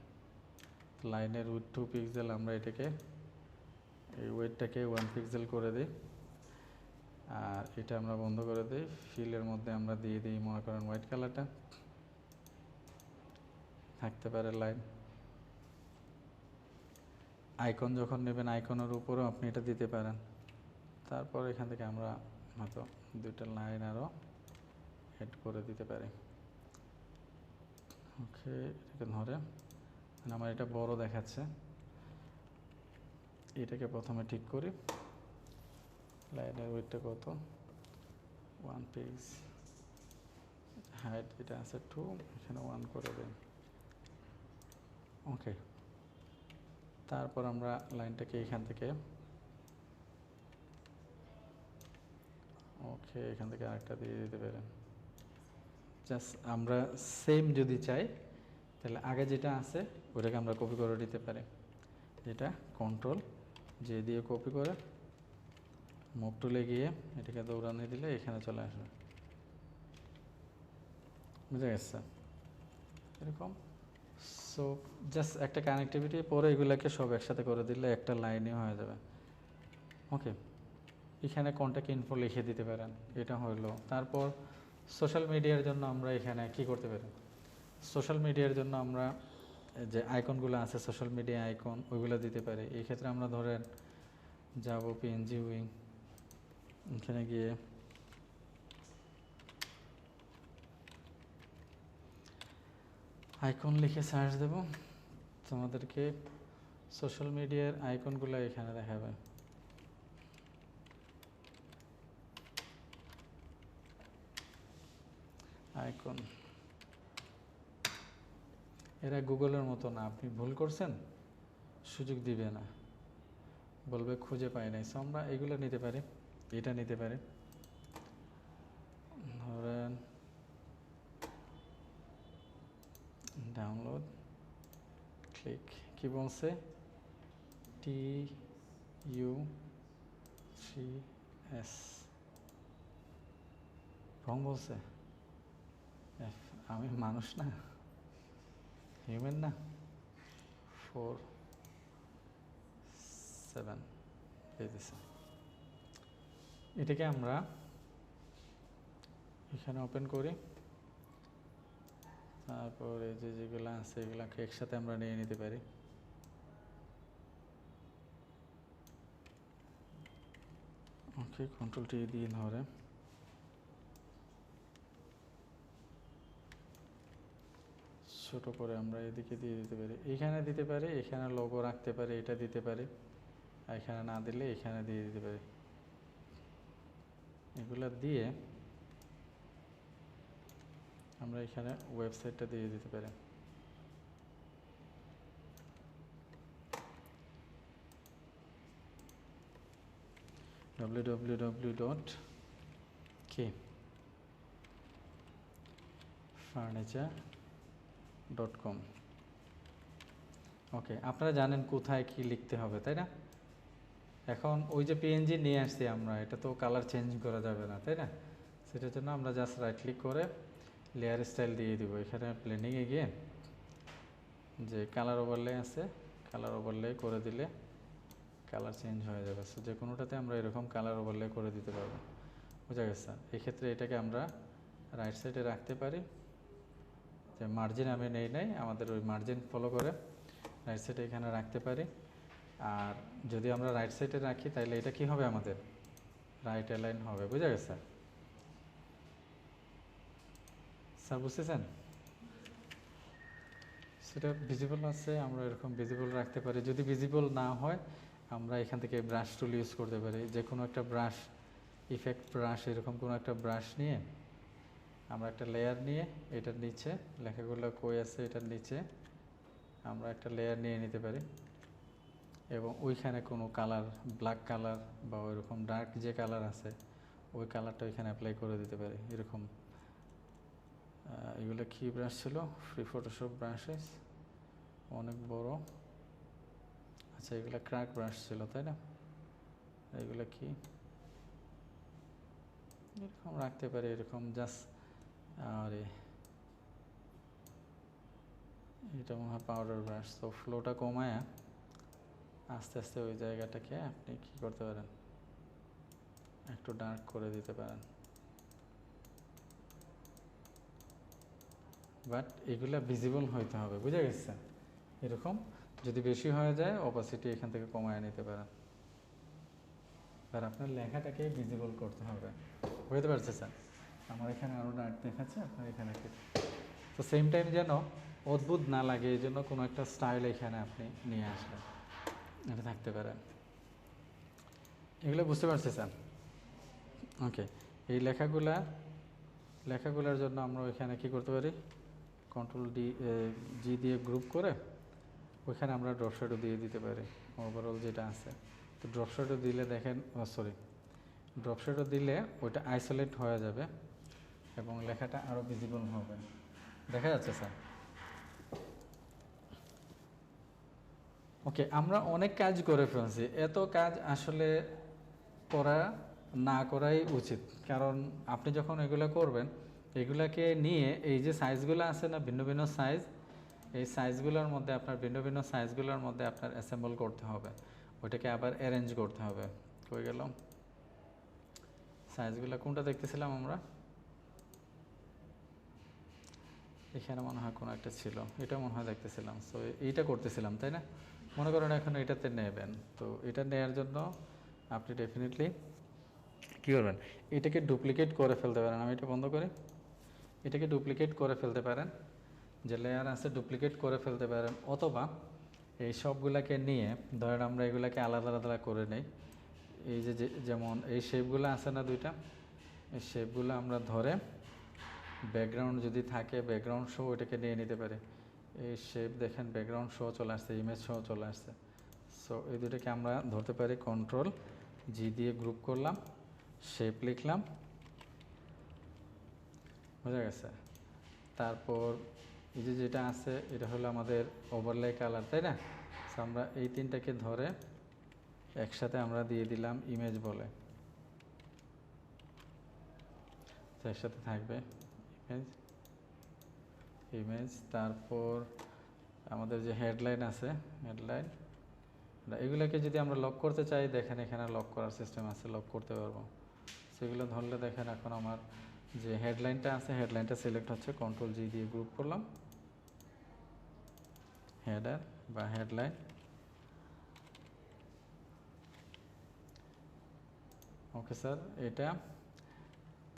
লাইনের উইথ 2 পিক্সেল, আমরা এটাকে এই ওয়েটটাকে 1 পিক্সেল করে দিই, আর এটা আমরা বন্ধ করে দিই। ফিলের মধ্যে আমরা দিয়ে দিই মনে করেন হোয়াইট কালারটা, থাকতে পারে লাইন। আইকন যখন নেবেন, আইকনের উপরেও আপনি এটা দিতে পারেন। তারপর এখান থেকে আমরা হয়তো দুইটা লাইন আরও অ্যাড করে দিতে পারি। ওকে, এটাকে ধরে, আমার এটা বড় দেখাচ্ছে, এটাকে প্রথমে ঠিক করি, লাইনের ওয়েটটা কত, 1 পেজ, হাইট এটা আছে 2, এখানে 1 করে দেন। ওকে, তারপর আমরা লাইনটাকে এখান থেকে, ওকে এখান থেকে আরেকটা দিয়ে দিতে পারেন। জাস্ট আমরা সেম যদি চাই তাহলে আগে যেটা আছে ওটাকে আমরা কপি করে দিতে পারি, যেটা কন্ট্রোল যে দিয়ে কপি করে মুভ টুলে গিয়ে এটাকে দৌড়ানো দিলে এখানে চলে আসবে, বুঝে গেছে এরকম। সো জাস্ট একটা কানেক্টিভিটি, পরে এগুলোকে সব একসাথে করে দিলে একটা লাইনে হয়ে যাবে। ওকে, এখানে কন্ট্যাক্ট ইনফো লিখে দিতে পারেন, এটা হলো। তারপর সোশ্যাল মিডিয়ার জন্য আমরা এখানে কি করতে পারি, সোশ্যাল মিডিয়ার জন্য আমরা যে আইকনগুলো আছে সোশ্যাল মিডিয়া আইকন ওইগুলো দিতে পারি। এই ক্ষেত্রে আমরা ধরেন যাব পিএনজি উইং, এখানে গিয়ে আইকন লিখে সার্চ দেব, তোমাদেরকে সোশ্যাল মিডিয়ার আইকনগুলো এখানে দেখাবে। আইকন এরা গুগলের মতো না, আপনি ভুল করছেন সুযোগ দিবে না, বলবে খুঁজে পাই নাই। সো আমরা এগুলো নিতে পারি, এটা নিতে পারি। ধরেন ডাউনলোড, ক্লিক, কি বলছে TU3S, রং বলছে, আমি মানুষ না, হিউম্যান না, 4-7 পেয়েছে। এটাকে আমরা এখানে ওপেন করি, তারপর এই যে যেগুলো আছে এগুলোকে একসাথে আমরা নিয়ে নিতে পারি। ওকে, কন্ট্রোল টি দিয়ে ধরে ছোট করে আমরা এদিকে দিয়ে দিতে পারি, এখানে দিতে পারি, এখানে লোগো রাখতে পারি, এটা দিতে পারি, এখানে না দিলে এখানে দিয়ে দিতে পারি। এগুলো দিয়ে আমরা এখানে ওয়েবসাইটটা দিয়ে দিতে পারি। www.furniture.com। ওকে, আপনারা জানেন কোথায় কি লিখতে হবে, তাই না? এখন ওই যে পিএনজি নিয়ে আসছি আমরা, এটা তো কালার চেঞ্জ করা যাবে না, তাই না? সেটার জন্য আমরা জাস্ট রাইট ক্লিক করে লেয়ার স্টাইল দিয়ে দিব। এখানে ব্লেন্ডিংয়ে গিয়ে যে কালার ওভারলে আছে, কালার ওভারলে করে দিলে কালার চেঞ্জ হয়ে যাবে। সো যে কোনোটাতে আমরা এরকম কালার ওভারলে করে দিতে পারবো, বুঝা গেছে? এক্ষেত্রে এটাকে আমরা রাইট সাইডে রাখতে পারি, যে মার্জিন আমি নেই নাই, আমাদের ওই মার্জিন ফলো করে রাইট সাইডে এখানে রাখতে পারি। আর যদি আমরা রাইট সাইডে রাখি তাহলে এটা কি হবে, আমাদের রাইট অ্যালাইন হবে, বুঝা গেছে? স্যার বুঝতেছেন? সেটা ভিজিবল আছে, আমরা এরকম ভিজিবল রাখতে পারি। যদি ভিজিবল না হয় আমরা এখান থেকে ব্রাশ টুল ইউজ করতে পারি, যে কোনো একটা ব্রাশ, ইফেক্ট ব্রাশ, এরকম কোনো একটা ব্রাশ নিয়ে আমরা একটা লেয়ার নিয়ে এটার নিচে লেখাগুলো কই আছে এটার নিচে আমরা একটা লেয়ার নিয়ে নিতে পারি, এবং ওইখানে কোনো কালার, ব্ল্যাক কালার বা ওইরকম ডার্ক যে কালার আছে ওই কালারটা ওইখানে অ্যাপ্লাই করে দিতে পারি। এরকম এগুলো কী ব্রাশ ছিল, ফ্রি ফটোশপ ব্রাশেস, অনেক বড়। আচ্ছা, এগুলো ক্র্যাক ব্রাশ ছিল, তাই না? এগুলো কি এরকম রাখতে পারি, এরকম জাস্ট। আর এটা মনে হয় পাউডার ব্রাশ। তো ফ্লোটা কমায় আস্তে আস্তে ওই জায়গাটাকে আপনি কি করতে পারেন, একটু ডার্ক করে দিতে পারেন। বাট এগুলা ভিজিবল হইতে হবে, বুঝা গেছে? এরকম যদি বেশি হয়ে যায় অপাসিটি এখান থেকে কমায় নিতে পারেন। আর আপনার লেখাটাকে ভিজিবল করতে হবে, বুঝতে পারছেন? আমার এখানে আরও ডার্ক দেখাচ্ছে, আপনার এখানে কি। তো সেম টাইম যেন অদ্ভুত না লাগে এই জন্য কোনো একটা স্টাইল এখানে আপনি নিয়ে আসবেন, এটা থাকতে পারেন। এগুলো বুঝতে পারছি স্যার। ওকে, এই লেখাগুলোর জন্য আমরা ওইখানে কি করতে পারি, কন্ট্রোল জি দিয়ে গ্রুপ করে ওইখানে আমরা ড্রপ শ্যাডো দিয়ে দিতে পারি ওভারঅল যেটা আছে। তো ড্রপ শ্যাডো দিলে দেখেন, ড্রপ শ্যাডো দিলে ওইটা আইসোলেট হয়ে যাবে এবং লেখাটা আরও ভিজিবল হবে। দেখা যাচ্ছে স্যার? ওকে, আমরা অনেক কাজ করে ফেলছি, এত কাজ আসলে করা না করাই উচিত। কারণ আপনি যখন এগুলো করবেন, এগুলাকে নিয়ে এই যে সাইজগুলো আছে না, ভিন্ন ভিন্ন সাইজ, এই সাইজগুলোর মধ্যে আপনার ভিন্ন ভিন্ন সাইজগুলোর মধ্যে আপনার অ্যাসেম্বল করতে হবে, ওইটাকে আবার অ্যারেঞ্জ করতে হবে। কই গেল সাইজগুলো? কোনটা দেখতেছিলাম আমরা? এখানে মনে হয় কোনো একটা ছিল, এটা মনে হয় দেখতেছিলাম। সো এইটা করতেছিলাম, তাই না? মনে করেন এখন এটাতে নেবেন, তো এটা নেওয়ার জন্য আপনি ডেফিনেটলি কী করবেন, এটাকে ডুপ্লিকেট করে ফেলতে পারেন। আমি এটা বন্ধ করি। এটাকে ডুপ্লিকেট করে ফেলতে পারেন, যে লেয়ার আছে ডুপ্লিকেট করে ফেলতে পারেন, অথবা এই সবগুলাকে নিয়ে ধরেন আমরা এগুলাকে আলাদা আলাদা করে নেই। এই যে যেমন এই শেপগুলো আছে না দুইটা, এই শেপগুলো আমরা ধরে ব্যাকগ্রাউন্ড যদি থাকে ব্যাকগ্রাউন্ড শো ওইটাকে নিয়ে নিতে পারি। এই শেপ দেখেন ব্যাকগ্রাউন্ড শো চলে আসছে, ইমেজ শো চলে আসছে। সো এই দুটোকে আমরা ধরতে পারি, কন্ট্রোল জি দিয়ে গ্রুপ করলাম, শেপ লিখলাম, বোঝা গেছে? তারপর এই যে যেটা আছে এটা হলো আমাদের ওভারলে কালার, তাই না? সো আমরা এই তিনটাকে ধরে একসাথে আমরা দিয়ে দিলাম ইমেজ বলে, তো একসাথে থাকবে ইমেজ ইমেজ। তারপর আমাদের যে হেডলাইন আছে, হেডলাইন এগুলোকে যদি আমরা লক করতে চাই, দেখেন এখানে লক করার সিস্টেম আছে, লক করতে পারবো। সেগুলো ধরলে দেখেন এখন আমার যে হেডলাইনটা আছে, হেডলাইনটা সিলেক্ট হচ্ছে, কন্ট্রোল জি দিয়ে গ্রুপ করলাম, হেডার বা হেডলাইন। ওকে স্যার, এটা।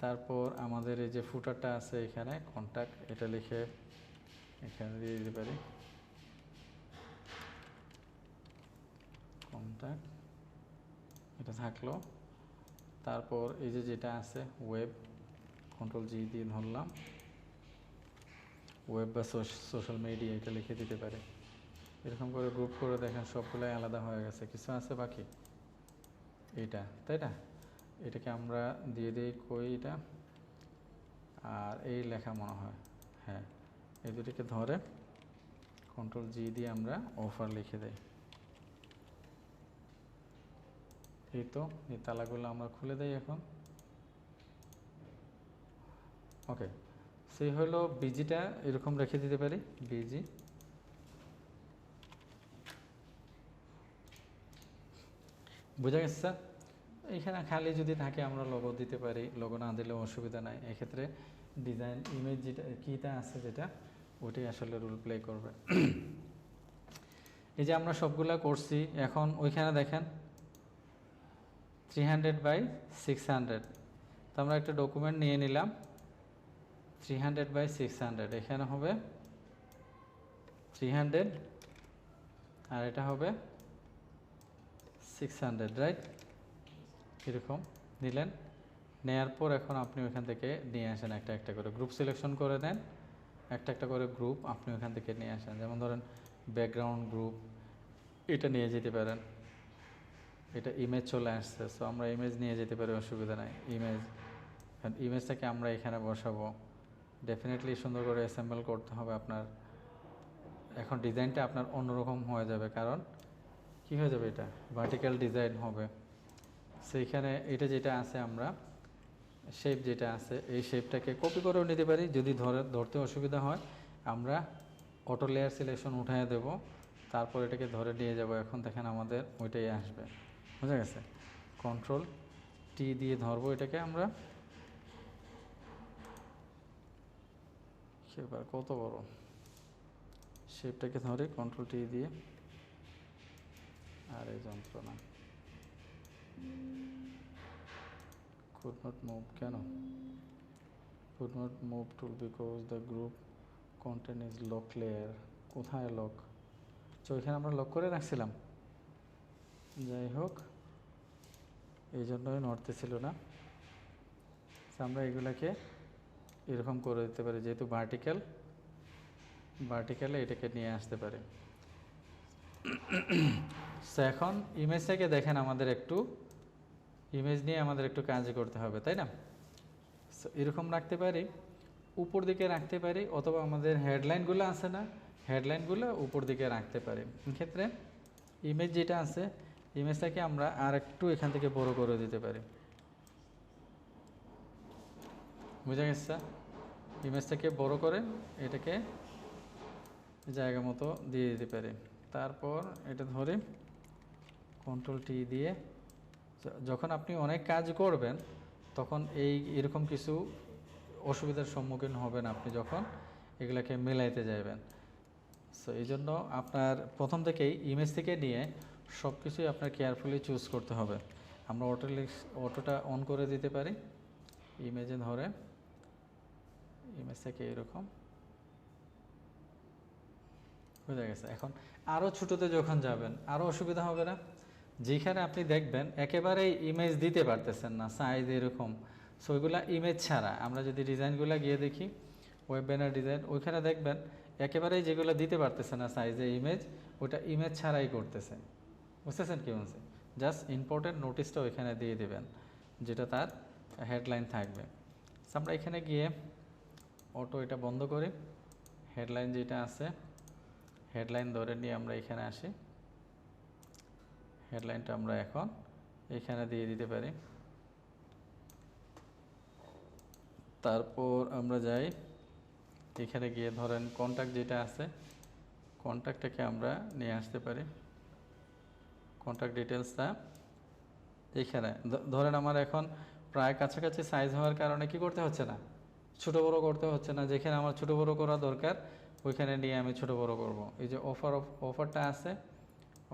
তারপর আমাদের এই যে ফুটারটা আছে এখানে কন্ট্যাক্ট, এটা লিখে এখানে দিয়ে দিতে পারি কন্ট্যাক্ট, এটা থাকলো। তারপর এই যে যেটা আছে ওয়েব, কন্ট্রোল জি দিয়ে ধরলাম, ওয়েব বা সোশ্যাল মিডিয়া এটা লিখে দিতে পারে। এরকম করে গ্রুপ করে দেখেন সবগুলাই আলাদা হয়ে গেছে, কিছু আছে বাকি এইটা, তাই না? এটাকে আমরা দিয়ে দিই কই এটা, আর এই লেখা মনে হয়, হ্যাঁ, এই দুটিকে ধরে কন্ট্রোল জি দিয়ে আমরা অফার লিখে দেই। এই তো এই তালাগুলো আমরা খুলে দেই এখন। ওকে, সেই হলো বিজিটা এরকম রেখে দিতে পারি, বিজি। বোঝা গেছে স্যার? এখানে খালি যদি থাকে আমরা লোগো দিতে পারি, লোগো না দিলেও অসুবিধা নাই। এক্ষেত্রে ডিজাইন ইমেজ যেটা কীটা আছে যেটা, ওটাই আসলে রোল প্লে করবে। এই যে আমরা সবগুলা করছি, এখন ওইখানে দেখেন 300/600, তো আমরা একটা ডকুমেন্ট নিয়ে নিলাম 300/600, এখানে হবে 300 আর এটা হবে 600, রাইট? এরকম নিলেন, নেয়ার পর এখন আপনি ওইখান থেকে নিয়ে আসেন একটা একটা করে, গ্রুপ সিলেকশন করে নেন, একটা একটা করে গ্রুপ আপনি ওইখান থেকে নিয়ে আসেন। যেমন ধরেন ব্যাকগ্রাউন্ড গ্রুপ, এটা নিয়ে যেতে পারেন, এটা ইমেজ চলে আসছে, সো আমরা ইমেজ নিয়ে যেতে পারি, অসুবিধা নাই। ইমেজটাকে আমরা এখানে বসাবো, ডেফিনেটলি সুন্দর করে অ্যাসেম্বল করতে হবে আপনার। এখন ডিজাইনটা আপনার অন্যরকম হয়ে যাবে, কারণ কি হয়ে যাবে, এটা ভার্টিক্যাল ডিজাইন হবে। সেইখানে এটা যেটা আছে আমরা শেপ যেটা আছে, এই শেপটাকে কপি করেও নিতে পারি, যদি ধরতে অসুবিধা হয় আমরা অটো লেয়ার সিলেকশন উঠিয়ে দেব, তারপর এটাকে ধরে নিয়ে যাব। এখন দেখেন আমাদের ওইটাই আসবে, বুঝা গেছে? কন্ট্রোল টি দিয়ে ধরবো এটাকে আমরা, সেবার কত বড় শেপটাকে ধরে কন্ট্রোল টি দিয়ে, আর এই যন্ত্রণা could not move, কেন could not move tool because the group content is lock layer, কোথায় লক? তো এখানে আমরা লক করে রাখছিলাম, যাই হোক এই জন্যই নড়তেছিল না। আমরা এগুলাকে এরকম করে দিতে পারি, যেহেতু ভার্টিক্যালে এটাকে নিয়ে আসতে পারি। সো এখন ইমেজটাকে দেখেন, আমাদের একটু ইমেজ নিয়ে আমাদের একটু কাজ করতে হবে, তাই না? সো এরকম রাখতে পারি, উপর দিকে রাখতে পারি, অথবা আমাদের হেডলাইনগুলো আছে না, হেডলাইনগুলো উপর দিকে রাখতে পারি। এক্ষেত্রে ইমেজ যেটা আছে, ইমেজটাকে আমরা আর একটু এখান থেকে বড় করে দিতে পারি। বুঝা গেছে? ইমেজটাকে বড় করে এটাকে জায়গা মতো দিয়ে দিতে পারি। তারপর এটা ধরে Ctrl+T দিয়ে, যখন আপনি অনেক কাজ করবেন তখন এরকম কিছু অসুবিধার সম্মুখীন হবেন আপনি যখন এগুলাকে মেলাইতে যাবেন। সো এই জন্য আপনার প্রথম থেকেই ইমেজ থেকে নিয়ে সব কিছুই আপনার কেয়ারফুলি চুজ করতে হবে। আমরা অটোটা অন করে দিতে পারি। ইমেজে ধরে ইমেজটাকে এরকম হয়ে গেছে। এখন আরও ছোটোতে যখন যাবেন আরও অসুবিধা হবে না? যেখানে আপনি দেখবেন একেবারেই ইমেজ দিতে পারতেছেন না, সাইজ এরকম, সো ওইগুলা ইমেজ ছাড়া। আমরা যদি ডিজাইনগুলো গিয়ে দেখি, ওয়েব ব্যানার ডিজাইন, ওইখানে দেখবেন একেবারেই যেগুলো দিতে পারতেছে না সাইজে ইমেজ, ওটা ইমেজ ছাড়াই করতেছে। বুঝতেছেন কি বলছে? জাস্ট ইম্পর্টেন্ট নোটিশটা ওইখানে দিয়ে দেবেন, যেটা তার হেডলাইন থাকবে। আমরা এখানে গিয়ে অটো এটা বন্ধ করি, হেডলাইন যেটা আছে হেডলাইন ধরে নিয়ে আমরা এখানে আসি। হেডলাইনটা আমরা এখন এখানে দিয়ে দিতে পারি। তারপর আমরা যাই এখানে গিয়ে, ধরেন কন্ট্যাক্ট যেটা আছে, কন্ট্যাক্টটাকে আমরা নিয়ে আসতে পারি। কন্ট্যাক্ট ডিটেলসটা এইখানে ধরেন আমার এখন প্রায় কাছাকাছি সাইজ হওয়ার কারণে কি করতে হচ্ছে না, ছোটো বড়ো করতে হচ্ছে না। যেখানে আমার ছোটো বড়ো করা দরকার ওইখানে নিয়ে আমি ছোটো বড়ো করব। এই যে অফারটা আছে,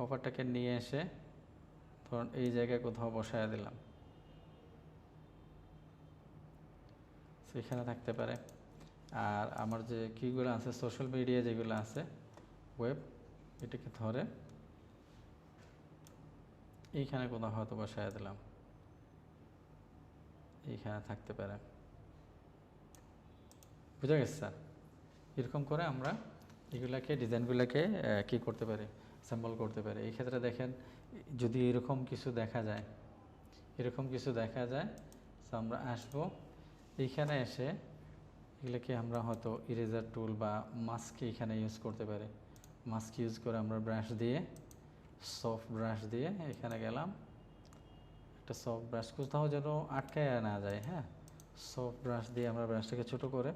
অফারটাকে নিয়ে এসে ধরুন এই জায়গায় কোথাও বসায় দিলাম, সেখানে থাকতে পারে। আর আমার যে কিগুলো আছে, সোশ্যাল মিডিয়া যেগুলো আছে, ওয়েব, এটাকে ধরে এইখানে কোথাও হয়তো বসায় দিলাম, এইখানে থাকতে পারে। বুঝা গেছে স্যার? এরকম করে আমরা এগুলাকে ডিজাইনগুলোকে কী করতে পারি, স্যাম্পল করতে পারি। এই ক্ষেত্রে দেখেন, যদি এরকম কিছু দেখা যায়, তো আমরা আসবো এইখানে এসে এগুলোকে আমরা হয়তো ইরেজার টুল বা মাস্ক এখানে ইউজ করতে পারি। মাস্ক ইউজ করে আমরা ব্রাশ দিয়ে, সফট ব্রাশ দিয়ে এখানে গেলাম, একটা সফট ব্রাশ, কোথাও যেন আটকায় না যায়। হ্যাঁ, সফট ব্রাশ দিয়ে আমরা ব্রাশটাকে ছোটো করে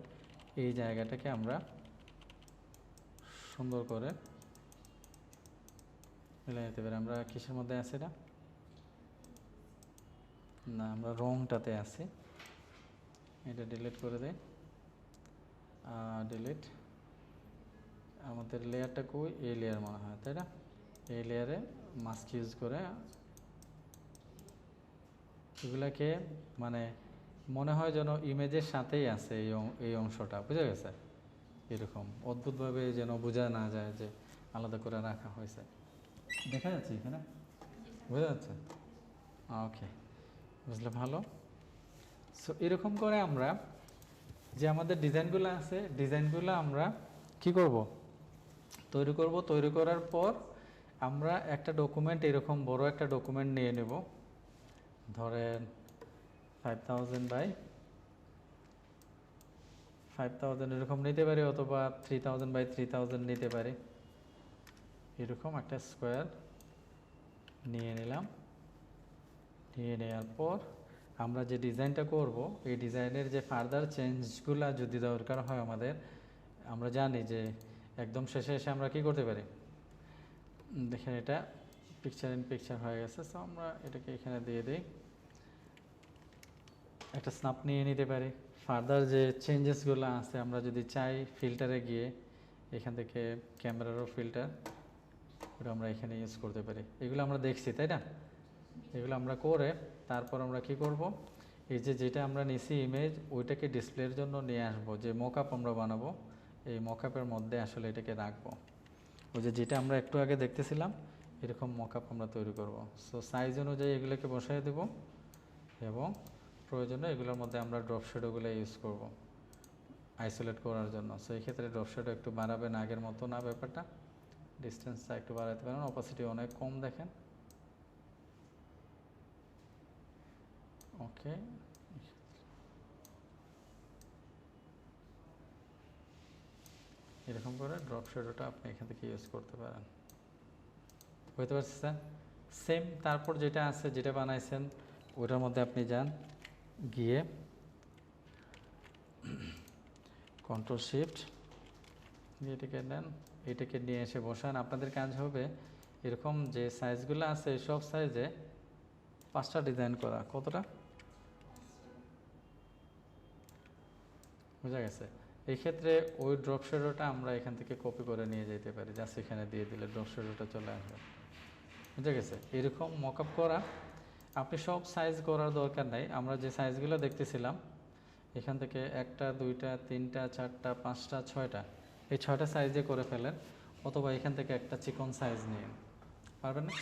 এই জায়গাটাকে আমরা সুন্দর করে মিলাই নিতে পারি। আমরা কিসের মধ্যে আছি না, আমরা রংটাতে আছি। এটা ডিলিট করে দেয়, ডিলিট। আমাদের লেয়ারটা কই, এই লেয়ার মনে হয়, তাই না? এই লেয়ারে মাস্ক ইউজ করে এগুলাকে মানে মনে হয় যেন ইমেজের সাথেই আছে এই অংশটা। বুঝা গেছে? এরকম অদ্ভুতভাবে যেন বোঝা না যায় যে আলাদা করে রাখা হয়েছে। দেখা যাচ্ছে এখানে? বোঝা যাচ্ছে? ওকে, বুঝলে ভালো। সো এরকম করে আমরা যে আমাদের ডিজাইনগুলো আছে, ডিজাইনগুলো আমরা কি করব, তৈরি করব। তৈরি করার পর আমরা একটা ডকুমেন্ট, এরকম বড় একটা ডকুমেন্ট নিয়ে নেব, ধরেন 5000 বাই 5000 এরকম নিতে পারি, অথবা 3000 বাই 3000 নিতে পারি। এরকম একটা স্কোয়ার নিয়ে নিলাম। নিয়ে নেওয়ার পর আমরা যে ডিজাইনটা করব, এই ডিজাইনের যে ফার্দার চেঞ্জগুলো যদি দরকার হয় আমাদের, আমরা জানি যে একদম শেষে এসে আমরা কি করতে পারি, দেখেন এটা পিকচার ইন পিকচার হয়ে গেছে। সো আমরা এটাকে এখানে দিয়ে দিই, একটা স্ন্যাপ নিয়ে নিতে পারি। ফার্দার যে চেঞ্জেসগুলো আছে আমরা যদি চাই, ফিল্টারে গিয়ে এখান থেকে ক্যামেরারও ফিল্টার, ওটা আমরা এখানে ইউজ করতে পারি। এগুলো আমরা দেখছি, তাই না? এগুলো আমরা করে তারপর আমরা কি করব, এই যেটা আমরা নিছি ইমেজ, ওইটাকে ডিসপ্লের জন্য নিয়ে আসবো। যে মকআপ আমরা বানাবো, এই মকআপের মধ্যে আসলে এটাকে রাখবো। ওই যেটা আমরা একটু আগে দেখতেছিলাম, এরকম মকআপ আমরা তৈরি করব। সো সাইজ অনুযায়ী এগুলোকে বসাই দেব এবং প্রয়োজনে এগুলোর মধ্যে আমরা ড্রপ শ্যাডোগুলো ইউজ করব আইসোলেট করার জন্য। সো এই ক্ষেত্রে ড্রপ শ্যাডো একটু বাড়াবেন, আগের মতো না ব্যাপারটা, ডিস্টেন্সটা একটু বাড়াতে পারেন, অপাসিটি অনেক কম দেখেন। ওকে, এরকম করে ড্রপ শ্যাডোটা আপনি এখান থেকে ইউজ করতে পারেন। বুঝতে পারছি স্যার? সেম তারপর যেটা আছে, যেটা বানাইছেন ওটার মধ্যে আপনি যান, গিয়ে কন্ট্রোল শিফট দিয়ে এটাকে নেন, এটাকে নিয়ে এসে বসান। আপনাদের কাজ হবে এরকম যে সাইজগুলো আছে সব সাইজে 5টা ডিজাইন করা। কতটা বোঝা গেছে? এই ক্ষেত্রে ওই ড্রপ শ্যাডোটা আমরা এখান থেকে কপি করে নিয়ে যেতে পারি, জাস্ট এখানে দিয়ে দিলে ড্রপ শ্যাডোটা চলে আসবে। বুঝা গেছে? এরকম মকআপ করা আপনি সব সাইজ করার দরকার নাই। আমরা যে সাইজগুলো দেখতেছিলাম এখান থেকে 1টা 2টা 3টা 4টা 5টা 6টা, এই 6টা সাইজে করে ফেলেন, অথবা এখান থেকে একটা চিকন সাইজ নিন। পারবেন না?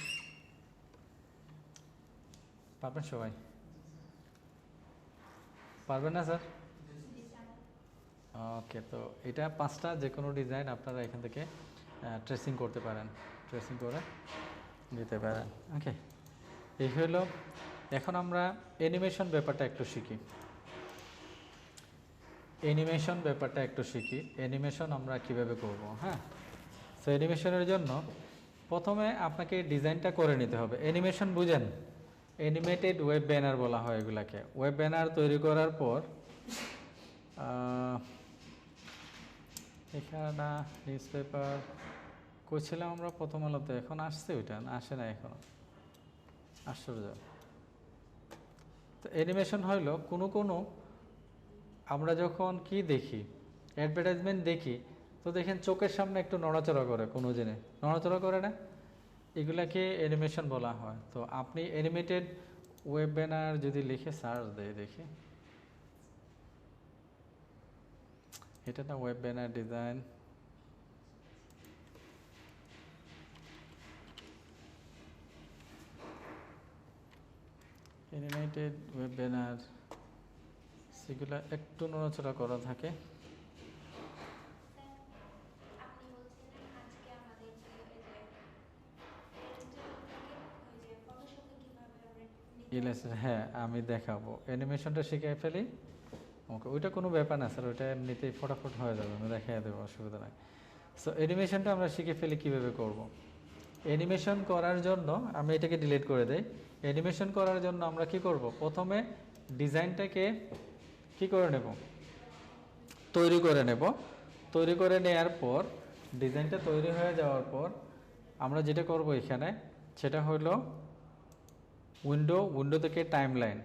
পারবেন সবাই? পারবেন না স্যার? ওকে, তো এটা 5টা যে কোনো ডিজাইন আপনারা এখান থেকে ট্রেসিং করতে পারেন, ট্রেসিং করে দিতে পারেন। ওকে, এই হলো। এখন আমরা অ্যানিমেশন ব্যাপারটা একটু শিখি। অ্যানিমেশন আমরা কিভাবে করব? হ্যাঁ, সো অ্যানিমেশনের জন্য প্রথমে আপনাকে ডিজাইনটা করে নিতে হবে। অ্যানিমেশন বুঝেন? অ্যানিমেটেড ওয়েব ব্যানার বলা হয় এগুলাকে। ওয়েব ব্যানার তৈরি করার পর এখানে নিউজ পেপার করছিলাম আমরা প্রথম আলোতে, এখন আসছে ওইটা না? আসে না এখনো, আশ্চর্য। তো অ্যানিমেশন হইল কোনো আমরা যখন কি দেখি, অ্যাডভার্টাইজমেন্ট দেখি, তো দেখেন চোখের সামনে একটু নড়াচড়া করে, কোনো জিনিস নড়াচড়া করে না, এগুলাকে অ্যানিমেশন বলা হয়। তো আপনি অ্যানিমেটেড ওয়েব ব্যানার যদি লিখে সার্চ দেয়, দেখি এটা না, web banner design, animated web banner, সেগুলো একটু নড়াচড়া করা থাকে। হ্যাঁ, আমি দেখাবো, অ্যানিমেশনটা শিখে ফেলি। ওকে, ওইটা কোনো ব্যাপার না স্যার, ওইটা এমনিতেই ফটাফট হয়ে যাবে, আমি দেখাই দেবো, অসুবিধা নাই। সো অ্যানিমেশনটা আমরা শিখে ফেলি কীভাবে করব। অ্যানিমেশন করার জন্য আমি এটাকে ডিলিট করে দেই। অ্যানিমেশন করার জন্য আমরা কি করব? প্রথমে ডিজাইনটাকে কি করে নেব? তৈরি করে নেব। তৈরি করে নেওয়ার পর, ডিজাইনটা তৈরি হয়ে যাওয়ার পর আমরা যেটা করব এখানে, সেটা হলো উইন্ডো থেকে টাইমলাইন।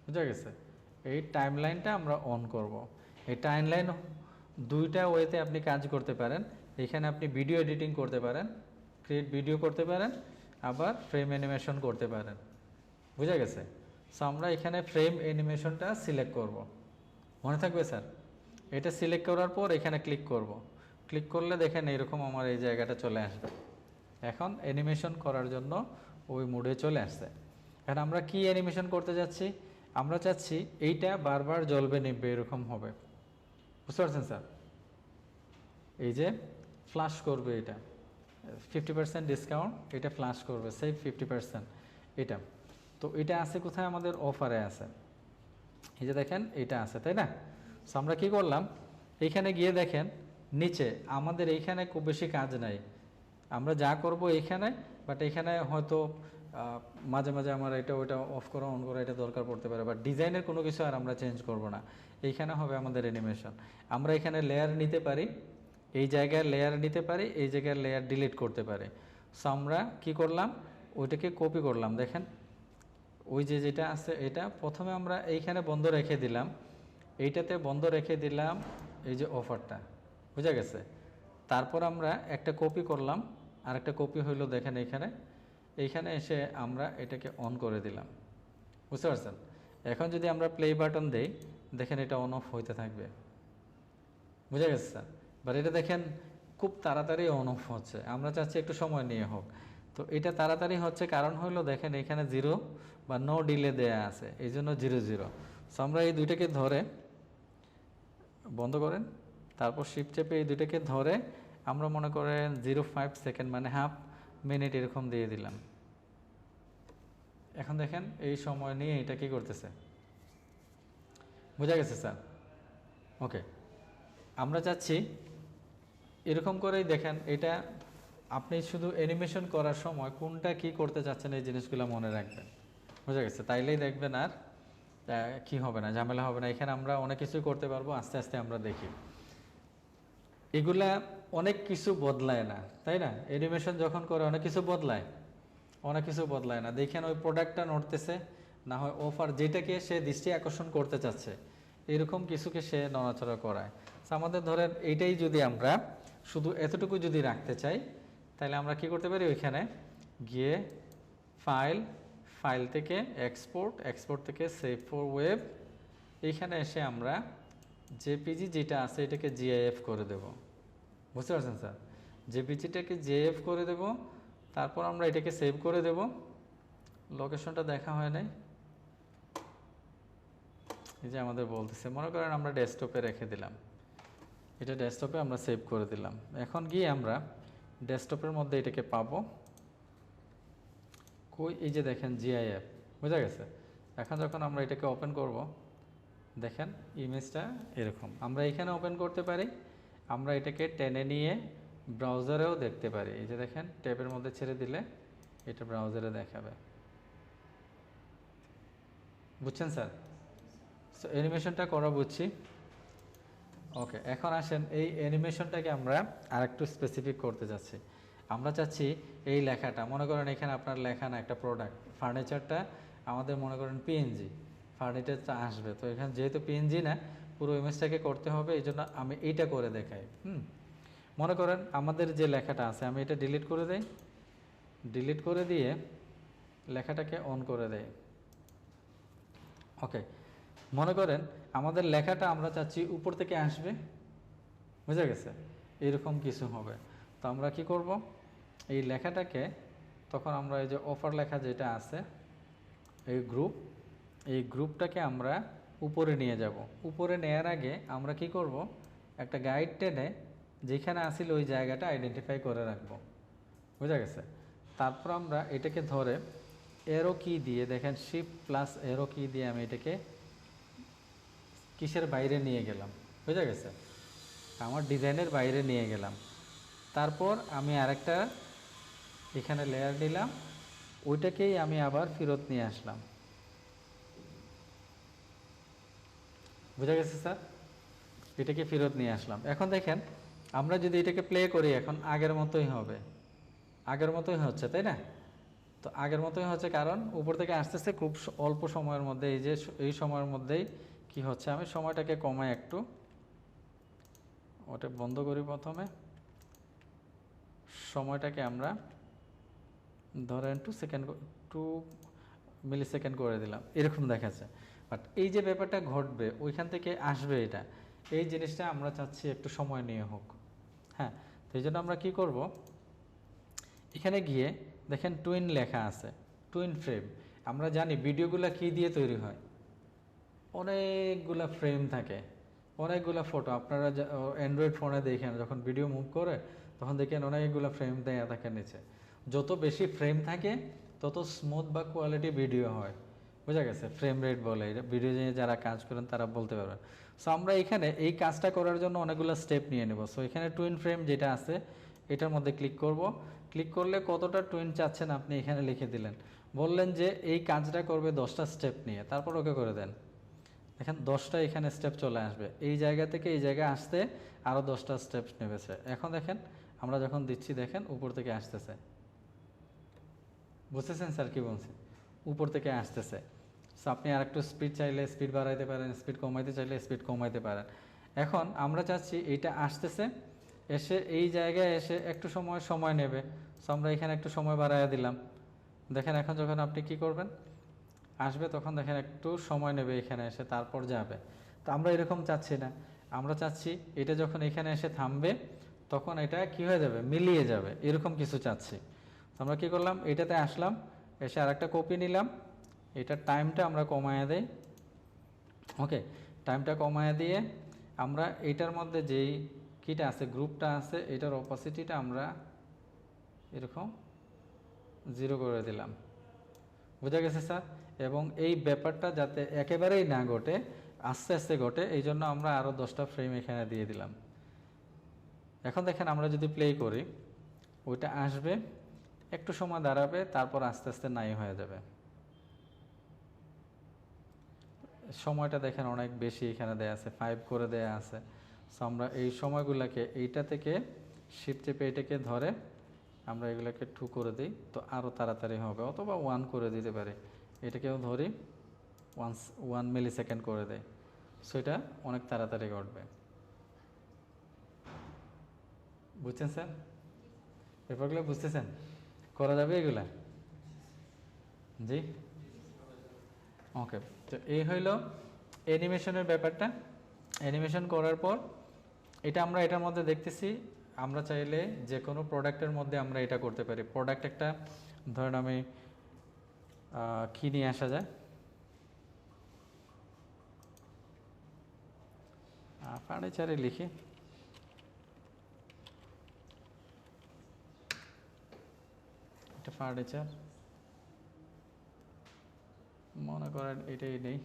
বুঝা গেছে? এই টাইমলাইনটা আমরা অন করব। এই টাইমলাইন 2টা ওয়েতে আপনি কাজ করতে পারেন। এখানে আপনি ভিডিও এডিটিং করতে পারেন, ক্রিয়েট ভিডিও করতে পারেন, আবার ফ্রেম অ্যানিমেশন করতে পারেন। বুঝা গেছে? সো আমরা এখানে ফ্রেম অ্যানিমেশনটা সিলেক্ট করব। মনে থাকবে স্যার? এটা সিলেক্ট করার পর এখানে ক্লিক করব। ক্লিক করলে দেখেন এরকম আমার এই জায়গাটা চলে আসবে। এখন অ্যানিমেশন করার জন্য ওই মুডে চলে আসছে। এখন আমরা কি অ্যানিমেশন করতে যাচ্ছি? আমরা চাচ্ছি এইটা বারবার জ্বলবে নিভবে এরকম হবে। বুঝতে পারছেন স্যার? এই যে ফ্ল্যাশ করবে, এটা 50% ডিসকাউন্ট, এটা ফ্ল্যাশ করবে সেই 50%, এটা। তো এটা আছে কোথায়? আমাদের অফারে আছে। এই যে দেখেন এটা আছে, তাই না? সো আমরা কি করলাম, এইখানে গিয়ে দেখেন নিচে আমাদের এইখানে খুব বেশি কাজ নাই, আমরা যা করব এইখানে, বাট এখানে হয়তো মাঝে মাঝে আমার এটা ওইটা অফ করা অন করা এটা দরকার পড়তে পারে, বাট ডিজাইনের কোনো কিছু আর আমরা চেঞ্জ করব না। এইখানে হবে আমাদের অ্যানিমেশন। আমরা এখানে লেয়ার নিতে পারি, এই জায়গায় লেয়ার নিতে পারি, এই জায়গায় লেয়ার ডিলিট করতে পারি। সো আমরা কী করলাম, ওইটাকে কপি করলাম। দেখেন ওই যে যেটা আছে, এটা প্রথমে আমরা এইখানে বন্ধ রেখে দিলাম, এইটাতে বন্ধ রেখে দিলাম এই যে অফারটা। বুঝা গেছে? তারপর আমরা একটা কপি করলাম, আর একটা কপি হইলো দেখেন এইখানে এসে আমরা এটাকে অন করে দিলাম। বুঝতে পারছেন? এখন যদি আমরা প্লে বাটন দেই, দেখেন এটা অন অফ হইতে থাকবে। বুঝা গেছে স্যার? বাট এটা দেখেন খুব তাড়াতাড়ি অন অফ হচ্ছে। আমরা চাচ্ছি একটু সময় নিয়ে হোক। তো এটা তাড়াতাড়ি হচ্ছে কারণ হলো দেখেন এখানে 0 বা নো ডিলে দেয়া আছে, এই জন্য 0 0। সো আমরা এই দুইটাকে ধরে বন্ধ করেন, তারপর শিফট চেপে এই দুইটাকে ধরে আমরা মনে করেন 0.5 সেকেন্ড মানে হাফ মিনিট এরকম দিয়ে দিলাম। এখন দেখেন এই সময় নিয়ে এটা কি করতেছে, বোঝা গেছে স্যার? ওকে, আমরা চাচ্ছি এরকম করেই দেখেন এটা আপনি শুধু অ্যানিমেশন করার সময় কোনটা কি করতে চাচ্ছেন এই জিনিসগুলো মনে রাখবেন, বোঝা গেছে? তাইলেই দেখবেন আর কি হবে না, ঝামেলা হবে না। এখানে আমরা অনেক কিছুই করতে পারবো, আস্তে আস্তে আমরা দেখি। এগুলা অনেক কিছু বদলায় না, তাই না? অ্যানিমেশন যখন করে অনেক কিছু বদলায়, অনেক কিছু বদলায় না। দেখেন ওই প্রোডাক্টটা নড়তেছে, না হয় অফার যেটাকে সে দৃষ্টি আকর্ষণ করতে চাচ্ছে এরকম কিছুকে সে নড়াচড়া করায়। আমাদের ধরেন এইটাই যদি আমরা শুধু এতটুকু যদি রাখতে চাই তাহলে আমরা কি করতে পারি, ওইখানে গিয়ে ফাইল থেকে এক্সপোর্ট থেকে সেভ ফর ওয়েব, এইখানে এসে আমরা জেপিজি যেটা আছে এটাকে জিআইএফ করে দেব। বুঝতে পারছেন স্যার? জেপিজিটাকে জিআইএফ করে দেব, তারপর আমরা এটাকে সেভ করে দেব। লোকেশনটা দেখা হয় নাই, এই যে আমাদের বলতেছে, মনে করেন আমরা ডেস্কটপে রেখে দিলাম, এটা ডেস্কটপে আমরা সেভ করে দিলাম। এখন গিয়ে আমরা ডেস্কটপের মধ্যে এটাকে পাবো কই, এই যে দেখেন জিআইএফ, বোঝা গেছে? এখন যখন আমরা এটাকে ওপেন করব দেখেন ইমেজটা এরকম। আমরা এখানে ওপেন করতে পারি, আমরা এটাকে টেনে নিয়ে ব্রাউজারেও দেখতে পারি। এই যে দেখেন ট্যাবের মধ্যে ছেড়ে দিলে এটা ব্রাউজারে দেখাবে। বুঝছেন স্যার? সো অ্যানিমেশনটা করা বুঝছি। ওকে, এখন আসেন এই অ্যানিমেশনটাকে আমরা আরেকটু স্পেসিফিক করতে যাচ্ছি। আমরা চাচ্ছি এই লেখাটা, মনে করেন এখানে আপনার লেখা না একটা প্রোডাক্ট, ফার্নিচারটা আমাদের মনে করেন পিএনজি, ফার্নিচারটা আসবে। তো এখানে যেহেতু পিএনজি না, পুরো ইমেজটাকে করতে হবে, এই জন্য আমি এইটা করে দেখাই। মনে করেন আমাদের যে লেখাটা আছে আমি এটা ডিলিট করে দেই, ডিলিট করে দিয়ে লেখাটাকে অন করে দেই। ওকে, মনে করেন আমাদের লেখাটা আমরা চাচ্ছি উপর থেকে আসবে, বুঝা গেছে? এরকম কিছু হবে। তো আমরা কি করব, এই লেখাটাকে তখন আমরা এই যে অফার লেখা যেটা আছে এই গ্রুপটাকে আমরা উপরে নিয়ে যাব। উপরে নেওয়ার আগে আমরা কি করব, একটা গাইড টেনে যেখানে আসলে ওই জায়গাটা আইডেন্টিফাই করে রাখবো, বুঝা গেছে? তারপর আমরা এটাকে ধরে এরো কি দিয়ে, দেখেন শিফট প্লাস এরো কি দিয়ে আমি এটাকে কিসের বাইরে নিয়ে গেলাম, বুঝা গেছে? আমার ডিজাইনের বাইরে নিয়ে গেলাম। তারপর আমি আরেকটা এখানে লেয়ার নিলাম, ওইটাকেই আমি আবার ফেরত নিয়ে আসলাম। বুঝা গেছে স্যার? এটাকে ফেরত নিয়ে আসলাম। এখন দেখেন আমরা যদি এটাকে প্লে করি এখন আগের মতোই হবে, আগের মতোই হচ্ছে, তাই না? তো আগের মতোই হচ্ছে কারণ উপর থেকে আসতেছে খুব অল্প সময়ের মধ্যে। এই যে এই সময়ের মধ্যেই কি হচ্ছে, আমি সময়টাকে কমাই একটু, ওটা বন্ধ করি প্রথমে, সময়টাকে আমরা ধরেন 2 মিলি সেকেন্ড করে দিলাম, এরকম দেখাচ্ছে। বাট এই যে ব্যাপারটা ঘটবে ওইখান থেকে আসবে এটা, এই জিনিসটা আমরা চাচ্ছি একটু সময় নিয়ে হোক। হ্যাঁ, তো এই জন্য আমরা কি করব, এখানে গিয়ে দেখেন টুইন লেখা আছে, টুইন ফ্রেম। আমরা জানি ভিডিওগুলো কি দিয়ে তৈরি হয়, অনেকগুলা ফ্রেম থাকে, অনেকগুলা ফটো। আপনারা অ্যান্ড্রয়েড ফোনে দেখেন যখন ভিডিও মুভ করে তখন দেখেন অনেকগুলো ফ্রেম দেয়া থাকে নিচে। যত বেশি ফ্রেম থাকে তত স্মুথ বা কোয়ালিটি ভিডিও হয়, বোঝা গেছে? ফ্রেম রেট বলে, ভিডিও নিয়ে যারা কাজ করেন তারা বলতে পারবেন। সো আমরা এখানে এই কাজটা করার জন্য অনেকগুলো স্টেপ নিয়ে নেব। সো এখানে টুইন ফ্রেম যেটা আছে এটার মধ্যে ক্লিক করব। ক্লিক করলে কতটা টুইন চাচ্ছেন আপনি এখানে লিখে দিলেন, বললেন যে এই কাজটা করবে 10টা স্টেপ নিয়ে, তারপর ওকে করে দেন। দেখেন 10টা এখানে স্টেপ চলে আসবে, এই জায়গা থেকে এই জায়গায় আসতে আরও 10টা স্টেপ নেবেছে। এখন দেখেন আমরা যখন দিচ্ছি দেখেন উপর থেকে আসতেছে, বুঝতেছেন স্যার কি বলছি? উপর থেকে আসতেছে। সো আপনি আর একটু স্পিড চাইলে স্পিড বাড়াইতে পারেন, স্পিড কমাইতে চাইলে স্পিড কমাইতে পারেন। এখন আমরা চাচ্ছি এইটা আসতেছে, এসে এই জায়গায় এসে একটু সময় নেবে। সো আমরা এখানে একটু সময় বাড়াইয়া দিলাম। দেখেন এখন যখন আপনি কি করবেন, আসবে তখন দেখেন একটু সময় নেবে এখানে এসে, তারপর যাবে। তো আমরা এরকম চাচ্ছি না, আমরা চাচ্ছি এটা যখন এখানে এসে থামবে তখন এটা কি হয়ে যাবে, মিলিয়ে যাবে, এরকম কিছু চাচ্ছি। আমরা কি করলাম, এটাতে আসলাম, এসে আরেকটা কপি নিলাম, এটার টাইমটা আমরা কমায়া দেই। ওকে, টাইমটা কমায়া দিয়ে আমরা এইটার মধ্যে যেই কিটা আছে, গ্রুপটা আছে, এটার অপাসিটিটা আমরা এরকম 0 করে দিলাম। বোঝা গেছে স্যার? এবং এই ব্যাপারটা যাতে একেবারেই না ঘটে, আস্তে আস্তে ঘটে, এই জন্য আমরা আরও 10টা ফ্রেম এখানে দিয়ে দিলাম। এখন দেখেন আমরা যদি প্লে করি, ওইটা আসবে, একটু সময় দাঁড়াবে, তারপর আস্তে আস্তে নাই হয়ে যাবে। সময়টা দেখেন অনেক বেশি এখানে দেয়া আছে, 5 করে দেয়া আছে। সো আমরা এই সময়গুলোকে এইটা থেকে শিফট চেপে এটাকে ধরে আমরা এগুলোকে 2 করে দিই, তো আরও তাড়াতাড়ি হবে, অথবা 1 করে দিতে পারি। এটাকেও ধরি 1 মিলি সেকেন্ড করে দেয়, সো এটা অনেক তাড়াতাড়ি ঘটবে। বুঝছেন স্যার? ব্যাপারগুলো বুঝতেছেন? করা যাবে এগুলা? জি, ওকে। তো এই হইল অ্যানিমেশনের ব্যাপারটা। অ্যানিমেশন করার পর এটা আমরা এটার মধ্যে দেখতেছি, আমরা চাইলে যে কোনো প্রোডাক্টের মধ্যে আমরা এটা করতে পারি। প্রোডাক্ট একটা, ধরেন আমি কী নিয়ে আসা যায়, ফার্নিচারে লিখি, এটা ফার্নিচার, মনে করেন এটাই নেই।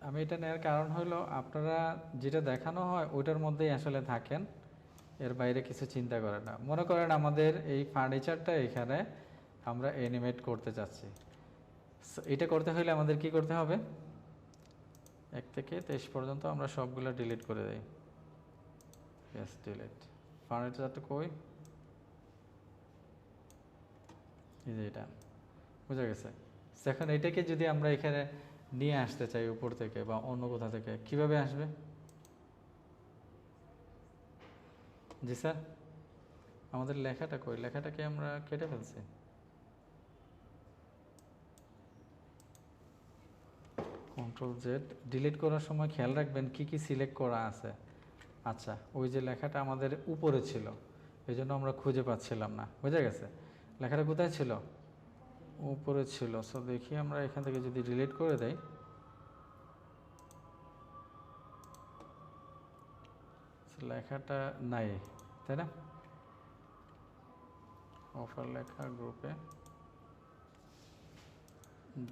আমি এটা নেওয়ার কারণ হলো আপনারা যেটা দেখানো হয় ওইটার মধ্যেই আসলে থাকেন, এর বাইরে কিছু চিন্তা করেন না। মনে করেন আমাদের এই ফার্নিচারটা এখানে আমরা অ্যানিমেট করতে চাচ্ছি, এটা করতে হলে আমাদের কি করতে হবে, 1 থেকে 23 পর্যন্ত আমরা সবগুলো ডিলিট করে দিই। Yes, delete. ফার্নিচারটা কই, এই যে এটা, বুঝা গেছে? এখন এটাকে যদি আমরা এখানে নিয়ে আসতে চাই উপর থেকে বা অন্য কোথা থেকে, কিভাবে আসবে? জি স্যার, আমাদের লেখাটা কই, লেখাটাকে আমরা কেটে ফেলছি। Ctrl Z, ডিলিট করার সময় খেয়াল রাখবেন কি কি সিলেক্ট করা আছে। আচ্ছা, ওই যে লেখাটা আমাদের উপরে ছিল, এই জন্য আমরা খুঁজে পাচ্ছিলাম না। বুঝা গেছে? লেখাটা কোথায় ছিল? উপরে ছিল। সো দেখি আমরা এখান থেকে যদি ডিলিট করে দেই, লেখাটা নাই, তাই না? অফার লেখা গ্রুপে,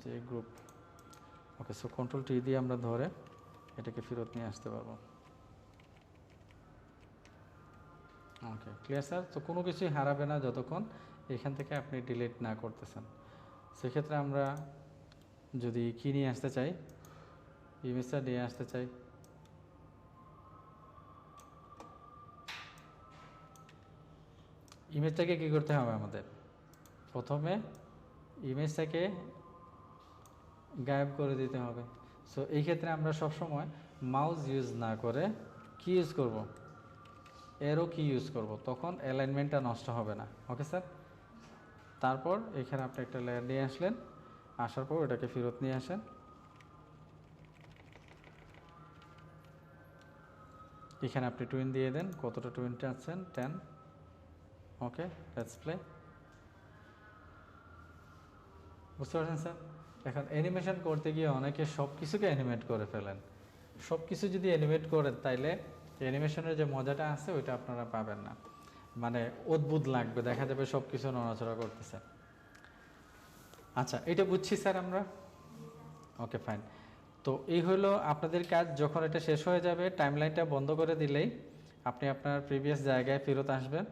যে গ্রুপ, ওকে। সো Ctrl T দিয়ে আমরা ধরে এটাকে ফেরত নিয়ে আসতে পারবো। ওকে, ক্লিয়ার স্যার? তো কোনো কিছুই হারাবে না যতক্ষণ এখান থেকে আপনি ডিলিট না করতেছেন। সেক্ষেত্রে আমরা যদি কি নিয়ে আসতে চাই, ইমেজটা নিয়ে আসতে চাই, ইমেজটাকে কী করতে হবে আমাদের? প্রথমে ইমেজটাকে গায়েব করে দিতে হবে। সো এই ক্ষেত্রে আমরা সবসময় মাউস ইউজ না করে কি ইউজ করব, এরও কি ইউজ করব, তখন অ্যালাইনমেন্টটা নষ্ট হবে না। Okay sir? তারপর এখানে আপনি একটা লেয়ার নিয়ে আসলেন, আসার পর এটাকে ফেরত নিয়ে আসেন। এখানে আপনি টুইন দিয়ে দেন, কতটা টুইন চাচ্ছেন, 10। ওকে, লেটস প্লে। বুঝতে পারছেন স্যার? এখন অ্যানিমেশন করতে গিয়ে অনেকে সব কিছুকে অ্যানিমেট করে ফেলেন। সব কিছু যদি অ্যানিমেট করেন তাইলে অ্যানিমেশনের যে মজাটা আছে ওইটা আপনারা পাবেন না, মানে অদ্ভুত লাগবে, দেখা যাবে সব কিছু নড়াচড়া করতেছে। আচ্ছা, এটা বুঝছি স্যার আমরা। ওকে, ফাইন। তো এই হলো আপনাদের কাজ। যখন এটা শেষ হয়ে যাবে, টাইমলাইনটা বন্ধ করে দিলেই আপনি আপনার প্রিভিয়াস জায়গায় ফেরত আসবেন।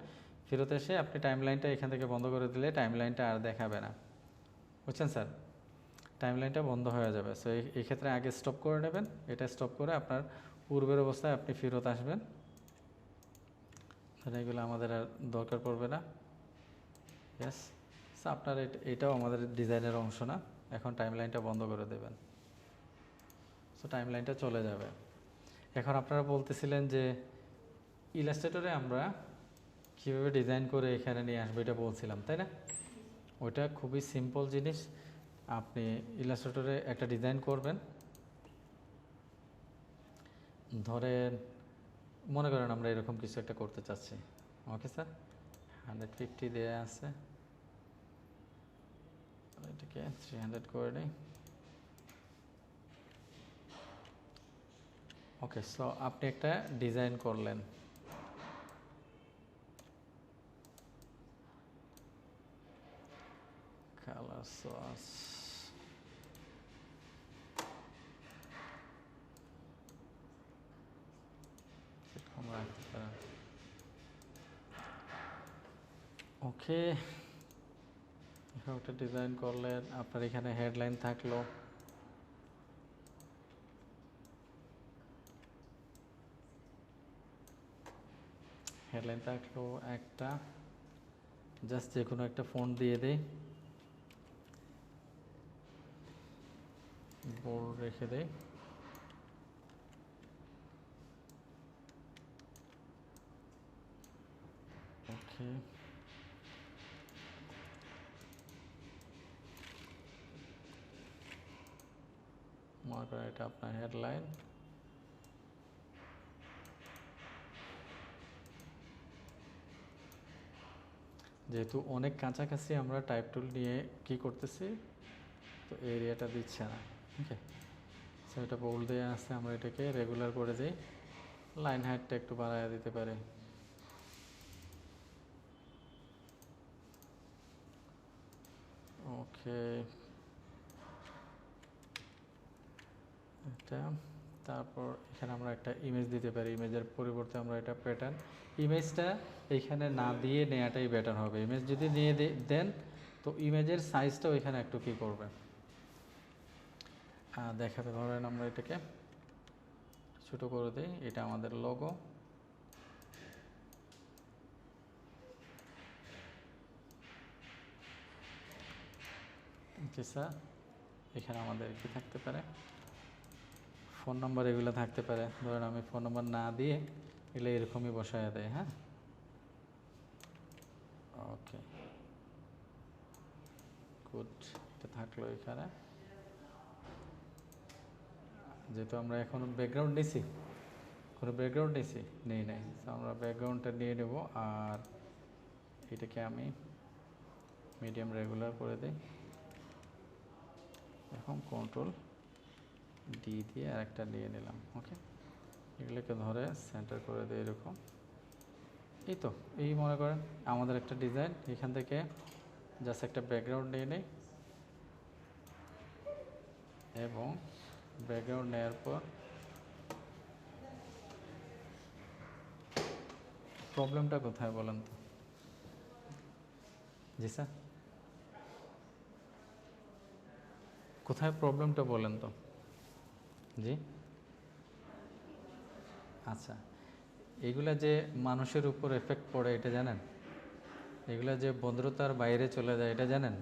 ফেরত এসে আপনি টাইমলাইনটা এখান থেকে বন্ধ করে দিলে টাইমলাইনটা আর দেখাবে না। বুঝছেন স্যার? টাইমলাইনটা বন্ধ হয়ে যাবে। সো এই ক্ষেত্রে আগে স্টপ করে নেবেন, এটা স্টপ করে আপনার পূর্বের অবস্থায় আপনি ফেরত আসবেন। তাহলে এগুলো আমাদের আর দরকার পড়বে না। ইয়েস, সো আপনার এটাও আমাদের ডিজাইনের অংশ না। এখন টাইমলাইনটা বন্ধ করে দেবেন। সো টাইমলাইনটা চলে যাবে। এখন আপনারা বলতেছিলেন যে ইলাস্ট্রেটরে আমরা কীভাবে ডিজাইন করে এখানে নিয়ে আসবো, এটা বলছিলাম, তাই না? ওইটা খুবই সিম্পল জিনিস। আপনি ইলাস্ট্রেটরে একটা ডিজাইন করবেন, ধরেন মনে করেন আমরা এরকম কিছু একটা করতে চাচ্ছি। ওকে স্যার, 150 দেওয়া আছে, এটাকে 300 করে নিই। ওকে, সো আপনি একটা ডিজাইন করলেন, কালার সোয়াস, এরকম রাখতে পারেন। ওকে, এরকম একটা ডিজাইন করলেন, আপনার এখানে হেডলাইন থাকলো, হেডলাইন থাকলো একটা, জাস্ট যে কোনো একটা ফন্ট দিয়ে দেই, বোল্ড রেখে দেই। ওকে, মনে করেন এটা আপনার হেডলাইন। যেহেতু অনেক কাছাকাছি আমরা টাইপ টুল নিয়ে কি করতেছি, তো এরিয়াটা দিচ্ছে না। ওকে, সো এটা বোল্ড দেওয়া আছে, আমরা এটাকে রেগুলার করে দিই, লাইন হাইটটা একটু বাড়ায় দিতে পারি। ওকে, এটা, তারপর এখানে আমরা একটা ইমেজ দিতে পারি, ইমেজের পরিবর্তে আমরা এটা প্যাটার্ন, ইমেজটা এইখানে না দিয়ে নেওয়াটাই বেটার হবে। ইমেজ যদি নিয়ে দেন তো ইমেজের সাইজটা ওইখানে একটু কী করবে, দেখাতে। ধরেন আমরা এটাকে ছোটো করে দিই, এটা আমাদের লোগো। জি স্যার, এখানে আমাদের কি থাকতে পারে, ফোন নাম্বার এগুলো থাকতে পারে। ধরেন আমি ফোন নাম্বার না দিয়ে এগুলো এরকমই বসায় দেয়। হ্যাঁ, ওকে, গুড, এটা থাকলো এখানে। যেহেতু আমরা এখন ব্যাকগ্রাউন্ড নিছি, কোনো ব্যাকগ্রাউন্ড নিছি নেই নাই, আমরা ব্যাকগ্রাউন্ডটা নিয়ে নেব। আর এটাকে আমি মিডিয়াম রেগুলার করে দিই, এখন কন্ট্রোল ডি দিয়ে আরেকটা নিয়ে নিলাম। ওকে, এগুলোকে ধরে সেন্টার করে দিই এরকম। এই তো, এই মনে করেন আমাদের একটা ডিজাইন, এখান থেকে জাস্ট একটা ব্যাকগ্রাউন্ড নিয়ে নেই, এবং ব্যাকগ্রাউন্ড নেওয়ার পর প্রবলেমটা কোথায় বলেন তো? জি স্যার, কোথায় প্রবলেমটা বলেন তো? জি, আচ্ছা, এগুলা যে মানুষের উপর এফেক্ট পড়ে এটা জানেন? এগুলা যে ভদ্রতার বাইরে চলে যায় এটা জানেন?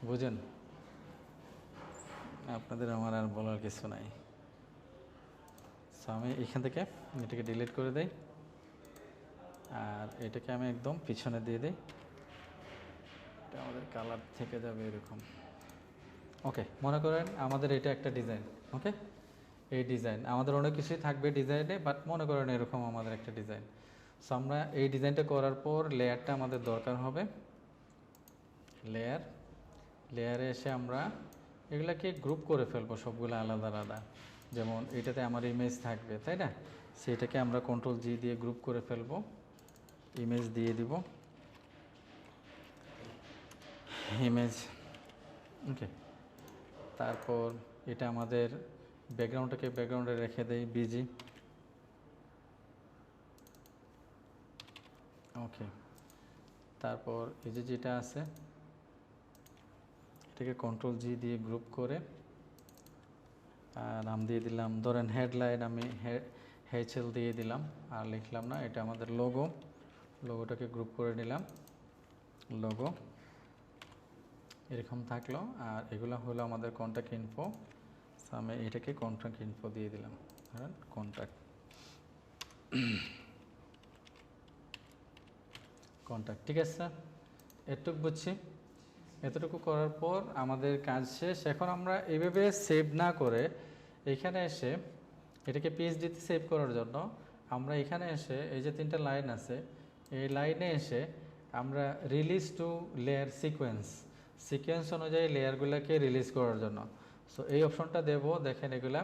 বুঝেন? আপনাদের আমার আর বলার কিছু নাই। সো আমি এখান থেকে এটাকে ডিলিট করে দেই, আর এটাকে আমি একদম পিছনে দিয়ে দিই, এটা আমাদের কালার থেকে যাবে এরকম। ওকে, মনে করেন আমাদের এটা একটা ডিজাইন। ওকে, এই ডিজাইন আমাদের অনেক কিছুই থাকবে ডিজাইনে, বাট মনে করেন এরকম আমাদের একটা ডিজাইন। সো আমরা এই ডিজাইনটা করার পর লেয়ারটা আমাদের দরকার হবে, লেয়ারে এসে আমরা এগুলাকে গ্রুপ করে ফেলবো সবগুলো আলাদা আলাদা। যেমন এটাতে আমার ইমেজ থাকবে, তাই না? সেটাকে আমরা কন্ট্রোল জি দিয়ে গ্রুপ করে ফেলবো, ইমেজ দিয়ে দিব, ইমেজ। ওকে, তারপর এটা আমাদের ব্যাকগ্রাউন্ডটাকে ব্যাকগ্রাউন্ডে রেখে দেই বিজি। ওকে, তারপর এই যে যেটা আছে এটাকে কন্ট্রোল জি দিয়ে গ্রুপ করে নাম দিয়ে দিলাম, ধরেন হেডলাইন আমি হেচেল দিয়ে দিলাম, আর লিখলাম না, এটা আমাদের লোগো। লোগোটাকে গ্রুপ করে নিলাম, লোগো এরকম থাকলো। আর এগুলো হলো আমাদের কন্ট্যাক্ট ইনফো, আমি এটাকে কন্ট্যাক্ট ইনফো দিয়ে দিলাম, ধরেন কন্ট্যাক্ট। ঠিক আছে স্যার, এটুকু বুঝছি। এতটুকু করার পর আমাদের কাজ শেষ। এখন আমরা এইভাবে সেভ না করে এখানে এসে এটাকে পিএইচডিতে সেভ করার জন্য আমরা এখানে এসে এই যে 3টা লাইন আছে, এই লাইনে এসে আমরা রিলিজ টু লেয়ার সিকোয়েন্স অনুযায়ী লেয়ারগুলোকে রিলিজ করার জন্য সো এই অপশনটা দেব। দেখেন এগুলা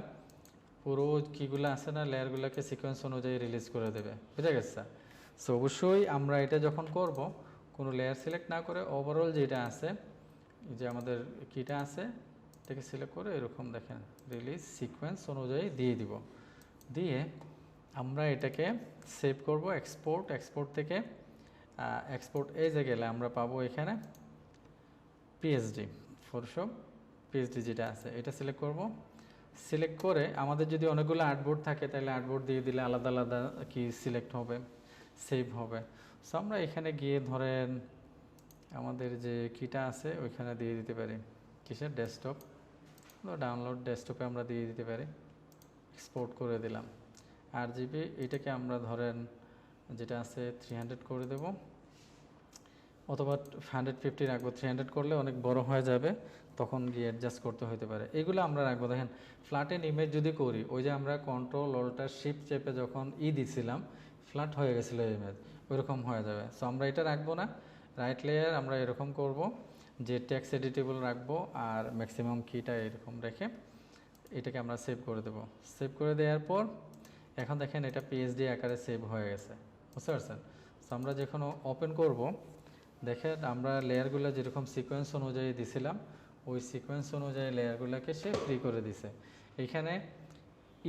পুরো কীগুলো আছে না, লেয়ারগুলোকে সিকোয়েন্স অনুযায়ী রিলিজ করে দেবে, বুঝে গেছে? সো অবশ্যই আমরা এটা যখন করব কোনো লেয়ার সিলেক্ট না করে ওভারঅল যেটা আছে, যে আমাদের কিটা আছে এটাকে সিলেক্ট করে এরকম দেখেন রিলিজ সিকোয়েন্স অনুযায়ী দিয়ে দিব। দিয়ে আমরা এটাকে সেভ করব, এক্সপোর্ট থেকে এক্সপোর্ট এজে গেলে আমরা পাবো এখানে পিএসডি, ফটোশপ পিএসডি যেটা আছে এটা সিলেক্ট করব। সিলেক্ট করে আমাদের যদি অনেকগুলো আর্টবোর্ড থাকে তাহলে আর্টবোর্ড দিয়ে দিলে আলাদা আলাদা কি সিলেক্ট হবে, সেভ হবে। সো আমরা এখানে গিয়ে ধরেন আমাদের যে কিটা আছে ওইখানে দিয়ে দিতে পারি, কিসের ডেস্কটপ, ডাউনলোড ডেস্কটপে আমরা দিয়ে দিতে পারি, এক্সপোর্ট করে দিলাম। আর জিবি এটাকে আমরা ধরেন যেটা আছে 300 করে দেব, অথবা 150 রাখবো। 300 করলে অনেক বড় হয়ে যাবে, তখন গিয়ে অ্যাডজাস্ট করতে হতে পারে। এগুলো আমরা রাখবো। দেখেন ফ্ল্যাটেন ইমেজ যদি করি, ওই যে আমরা কন্ট্রোল অল্টার শিফট চেপে যখন দিছিলাম ফ্ল্যাট হয়ে গেছিলো ইমেজ, ওইরকম হয়ে যাবে। সো আমরা এটা রাখবো না, রাইট লেয়ার আমরা এরকম করব যে টেক্সট এডিটেবল রাখবো, আর ম্যাক্সিমাম কিটা এরকম রেখে এটাকে আমরা সেভ করে দেব। সেভ করে দেওয়ার পর এখন দেখেন এটা পিএসডি আকারে সেভ হয়ে গেছে, বুঝতে পারছেন? সো আমরা যখন ওপেন করব, দেখেন আমরা লেয়ারগুলো যেরকম সিকোয়েন্স অনুযায়ী দিছিলাম ওই সিকোয়েন্স অনুযায়ী লেয়ারগুলোকে সে ফ্রি করে দিছে। এখানে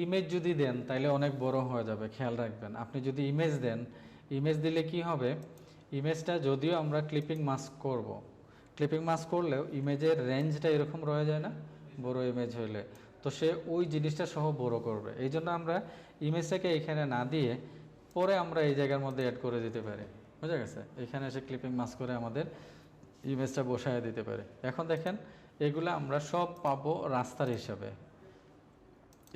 ইমেজ যদি দেন তাহলে অনেক বড় হয়ে যাবে, খেয়াল রাখবেন। আপনি যদি ইমেজ দেন, ইমেজ দিলে কি হবে, ইমেজটা যদিও আমরা ক্লিপিং মাস্ক করব, ক্লিপিং মাস্ক করলেও ইমেজের রেঞ্জটা এরকম রয়ে যায় না বড় ইমেজ হইলে, তো সে ওই জিনিসটা সহ বড় করবে। এই জন্য আমরা ইমেজটাকে এখানে না দিয়ে পরে আমরা এই জায়গার মধ্যে অ্যাড করে দিতে পারি, বুঝা গেছে? এখানে এসে ক্লিপিং মাস্ক করে আমাদের ইমেজটা বসায় দিতে পারে। এখন দেখেন এগুলো আমরা সব পাবো রাস্তার হিসাবে,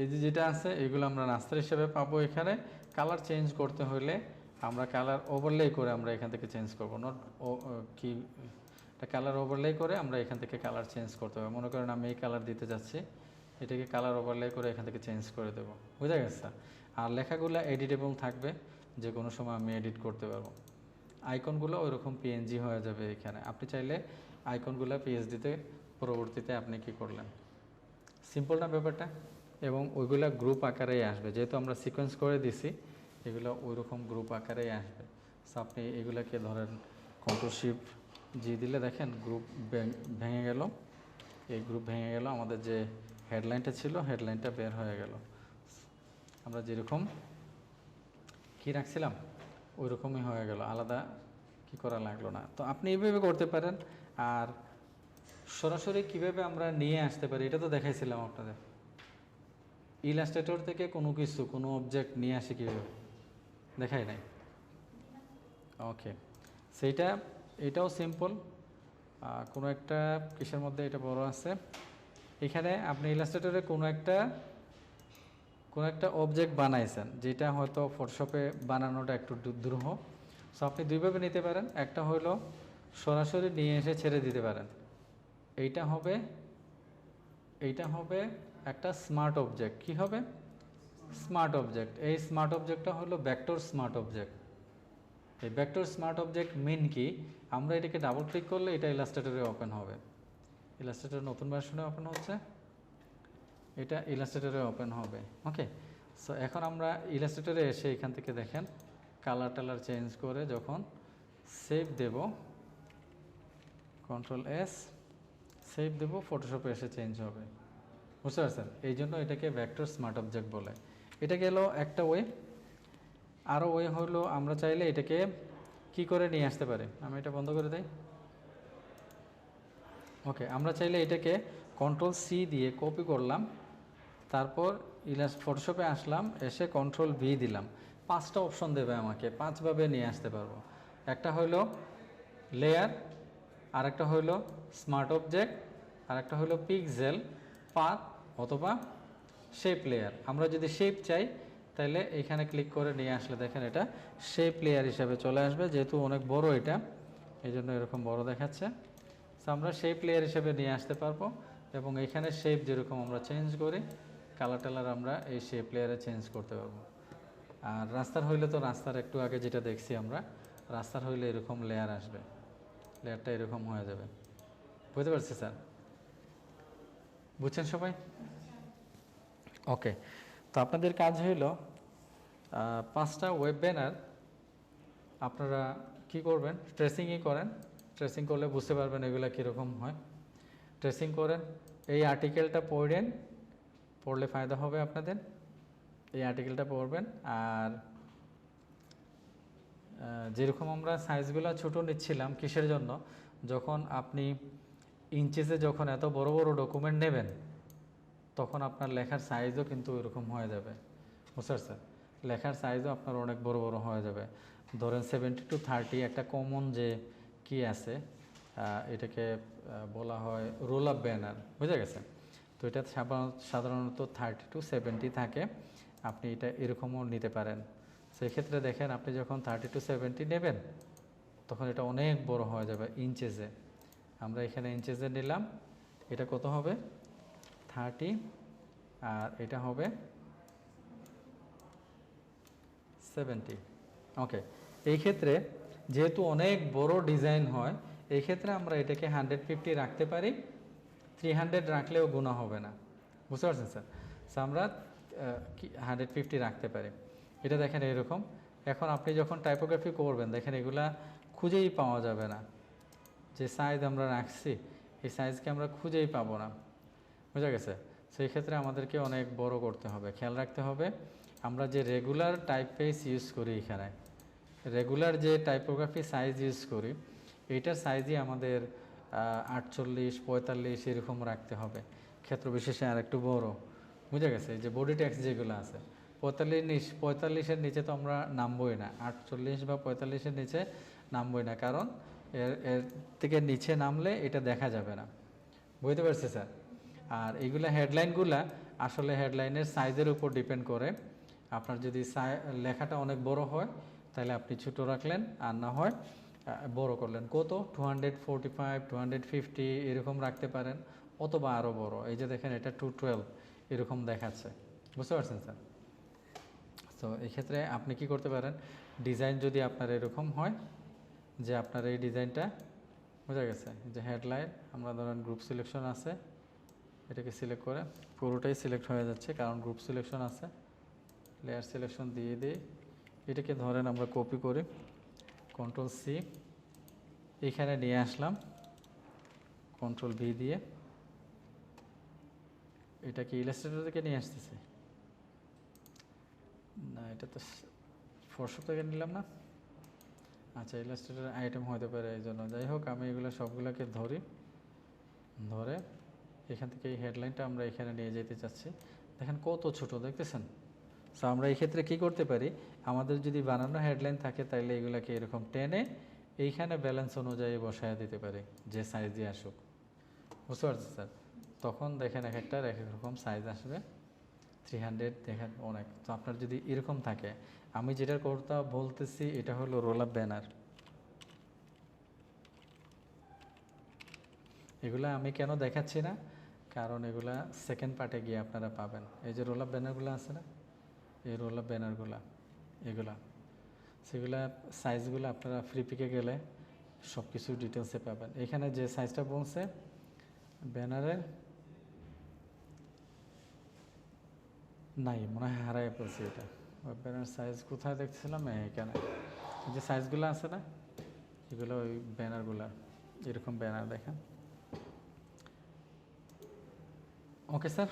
এই যে যেটা আছে এগুলো আমরা রাস্তার হিসাবে পাবো। এখানে কালার চেঞ্জ করতে হলে আমরা কালার ওভারলে করে আমরা এখান থেকে চেঞ্জ করবো, নট কি কালার ওভারলে করে আমরা এখান থেকে কালার চেঞ্জ করতে হবে। মনে করেন আমি এই কালার দিতে যাচ্ছি, এটাকে কালার ওভারলে করে এখান থেকে চেঞ্জ করে দেবো, বুঝা গেছে? আর লেখাগুলো এডিটেবল থাকবে, যে কোনো সময় আমি এডিট করতে পারবো। আইকনগুলো ওইরকম পিএনজি হয়ে যাবে। এখানে আপনি চাইলে আইকনগুলো পিএসডিতে পরবর্তীতে আপনি কি করলেন, সিম্পল না ব্যাপারটা? এবং ওইগুলা গ্রুপ আকারেই আসবে, যেহেতু আমরা সিকোয়েন্স করে দিছি এগুলো ওইরকম গ্রুপ আকারেই আসবে। সো আপনি এগুলাকে ধরেন কন্ট্রোল শিফট জি দিলে দেখেন গ্রুপ ভেঙে গেল, এই গ্রুপ ভেঙে গেল, আমাদের যে হেডলাইনটা ছিল হেডলাইনটা বের হয়ে গেল। আমরা যেরকম কি রাখছিলাম ওই রকমই হয়ে গেল, আলাদা কি করা লাগলো না। তো আপনি এইভাবে করতে পারেন। আর সরাসরি কিভাবে আমরা নিয়ে আসতে পারি এটা তো দেখাইছিলাম আপনাদের, ইলাস্ট্রেটর থেকে কোনো কিছু কোনো অবজেক্ট নিয়ে আসি কীভাবে দেখাই নাই। ওকে, সেইটা এটাও সিম্পল। কোনো একটা কিসের মধ্যে এটা বড় আছে, এখানে আপনি ইলাস্ট্রেটরে কোনো একটা অবজেক্ট বানাইছেন যেটা হয়তো ফটোশপে বানানোটা একটু দুরূহ। সো আপনি দুইভাবে নিতে পারেন, একটা হলো সরাসরি নিয়ে এসে ছেড়ে দিতে পারেন। এইটা হবে একটা স্মার্ট অবজেক্ট। কি হবে? Smart object. এই স্মার্ট অবজেক্টটা হলো ভেক্টর স্মার্ট অবজেক্ট। এই ভেক্টর স্মার্ট অবজেক্ট মেন কি, আমরা এটাকে ডাবল ক্লিক করলে এটা ইলাস্ট্রেটরে ওপেন হবে। ইলাস্ট্রেটর নতুন ভার্সনে ওপেন হচ্ছে, এটা ইলাস্ট্রেটরে ওপেন হবে। ওকে, সো এখন আমরা ইলাস্ট্রেটরে এসে এখান থেকে দেখেন কালার টালার চেঞ্জ করে যখন সেভ দেব, কন্ট্রোল এস সেভ দেব, ফটোশপে এসে চেঞ্জ হবে, বুঝতে পারছেন? এই জন্য এটাকে ভেক্টর স্মার্ট অবজেক্ট বলে। এটা গেল একটা ওয়ে। আরও ওয়ে হলো আমরা চাইলে এটাকে কি করে নিয়ে আসতে পারি, আমি এটা বন্ধ করে দেই। ওকে, আমরা চাইলে এটাকে কন্ট্রোল সি দিয়ে কপি করলাম, তারপর ফটোশপে আসলাম, এসে কন্ট্রোল ভি দিলাম। 5টা অপশন দেবে আমাকে, 5ভাবে নিয়ে আসতে পারবো। একটা হলো লেয়ার, আরেকটা হলো স্মার্ট অবজেক্ট, আরেকটা হলো পিক্সেল, পাথ অথবা শেপ লেয়ার। আমরা যদি শেপ চাই তাহলে এখানে ক্লিক করে নিয়ে আসলে দেখেন এটা শেপ লেয়ার হিসাবে চলে আসবে। যেহেতু অনেক বড় এটা, এই জন্য এরকম বড় দেখাচ্ছে। সো আমরা শেপ লেয়ার হিসেবে নিয়ে আসতে পারবো, এবং এখানে শেপ যেরকম আমরা চেঞ্জ করি, কালার টালার আমরা এই শেপ লেয়ারে চেঞ্জ করতে পারবো। আর রাস্তার হইলে তো রাস্তার একটু আগে যেটা দেখছি আমরা, রাস্তার হইলে এরকম লেয়ার আসবে, লেয়ারটা এরকম হয়ে যাবে। বুঝতে পারছি স্যার? বুঝছেন সবাই? ওকে, তো আপনাদের কাজ হইল 5টা ওয়েব ব্যানার আপনারা কি করবেন, ট্রেসিংই করেন। ট্রেসিং করলে বুঝতে পারবেন এগুলো কীরকম হয়। ট্রেসিং করেন, এই আর্টিকেলটা পড়লে ফায়দা হবে আপনাদের। এই আর্টিকেলটা পড়বেন। আর যেরকম আমরা সাইজগুলো ছোট নিচ্ছিলাম কিসের জন্য, যখন আপনি ইঞ্চেসে যখন এত বড় বড় ডকুমেন্ট নেবেন তখন আপনার লেখার সাইজও কিন্তু এরকম হয়ে যাবে। বুঝতে পারছেন? লেখার সাইজও আপনার অনেক বড় বড় হয়ে যাবে। ধরেন 70 to 30 একটা কমন যে কি আছে, এটাকে বলা হয় রোল আপ ব্যানার। বুঝে গেছে? তো এটা সাধারণত 30 to 70 থাকে। আপনি এটা এরকমও নিতে পারেন। সেক্ষেত্রে দেখেন আপনি যখন 30 to 70 নেবেন তখন এটা অনেক বড় হয়ে যাবে ইঞ্চেসে। আমরা এখানে ইঞ্চেসে নিলাম, এটা কত হবে 30, আর এটা হবে 70। ওকে, এই ক্ষেত্রে যেহেতু অনেক বড় ডিজাইন হয়, এই ক্ষেত্রে আমরা এটাকে 150 রাখতে পারি, 300 রাখলেও গুণা হবে না। বুঝতে পারছেন স্যার? সো আমরা 150 রাখতে পারি। এটা দেখেন এরকম। এখন আপনি যখন টাইপোগ্রাফি করবেন দেখেন এগুলা খুঁজেই পাওয়া যাবে না। যে সাইজ আমরা রাখছি এই সাইজকে আমরা খুঁজেই পাবো না। বুঝা গেছে? সেই ক্ষেত্রে আমাদেরকে অনেক বড় করতে হবে। খেয়াল রাখতে হবে আমরা যে রেগুলার টাইপফেস ইউজ করি, এখানে রেগুলার যে টাইপোগ্রাফি সাইজ ইউজ করি এইটার সাইজই আমাদের 48, 45 এরকম রাখতে হবে। ক্ষেত্র বিশেষে আর একটু বড়। বুঝা গেছে? যে বডি ট্যাক্স যেগুলো আছে 45-এর নিচে তো আমরা নামবই না, 48 বা 45-এর নিচে নামবই না, কারণ এর থেকে নিচে নামলে এটা দেখা যাবে না। বুঝতে পারছি স্যার? আর এইগুলা হেডলাইনগুলা আসলে হেডলাইনের সাইজের উপর ডিপেন্ড করে। আপনার যদি লেখাটা অনেক বড় হয় তাহলে আপনি ছোট রাখলেন, আর না হয় বড় করলেন। কত 245, 250 এরকম রাখতে পারেন, অথবা আরও বড়। এই যে দেখেন এটা 212 এরকম দেখাচ্ছে। বুঝতে পারছেন স্যার? তো এই ক্ষেত্রে আপনি কি করতে পারেন, ডিজাইন যদি আপনার এরকম হয় যে আপনার এই ডিজাইনটা বোঝা গেছে, যে হেডলাইন আমরা ধরেন গ্রুপ সিলেকশন আছে, এটাকে সিলেক্ট করে পুরোটাই সিলেক্ট হয়ে যাচ্ছে কারণ গ্রুপ সিলেকশন আছে। লেয়ার সিলেকশন দিয়ে দিই, এটাকে ধরেন আমরা কপি করি, Ctrl+C এখানে নিয়ে আসলাম, Ctrl+V দিয়ে এটাকে ইলাস্ট্রেটর থেকে নিয়ে আসতেছি না, এটা তো ফটোশপ থেকে নিলাম না। আচ্ছা, ইলাস্ট্রেটর আইটেম হতে পারে এই জন্য। যাই হোক, আমি এগুলো সবগুলোকে ধরে এখান থেকে এই হেডলাইনটা আমরা এখানে নিয়ে যেতে চাচ্ছি। দেখেন কত ছোট, দেখতেছেন? সো আমরা এই ক্ষেত্রে কী করতে পারি, আমাদের যদি বানানো হেডলাইন থাকে তাহলে এগুলোকে এরকম টেনে এইখানে ব্যালেন্স অনুযায়ী বসায় দিতে পারি, যে সাইজ দিয়ে আসুক। বুঝতে পারছি স্যার? তখন দেখেন এক একটার এক এক রকম সাইজ আসবে। 300 দেখেন অনেক। তো আপনার যদি এরকম থাকে, আমি যেটার কথা বলতেছি এটা হলো রোল আপ ব্যানার। এগুলা আমি কেন দেখাচ্ছি না, কারণ এগুলা সেকেন্ড পার্টে গিয়ে আপনারা পাবেন। এই যে রোল আপ ব্যানারগুলো আছে না, এই রোল আপ ব্যানারগুলা এগুলা, সেগুলা সাইজগুলো আপনারা ফ্রি পিকে গেলে সব কিছু ডিটেলসে পাবেন। এখানে যে সাইজটা বলছে ব্যানারের নাই, মনে হয় হারাই ফেলছি। এটা ব্যানার সাইজ কোথায় দেখছিলাম, এখানে যে সাইজগুলো আছে না, এগুলো ওই ব্যানারগুলা এরকম ব্যানার দেখেন। ওকে স্যার,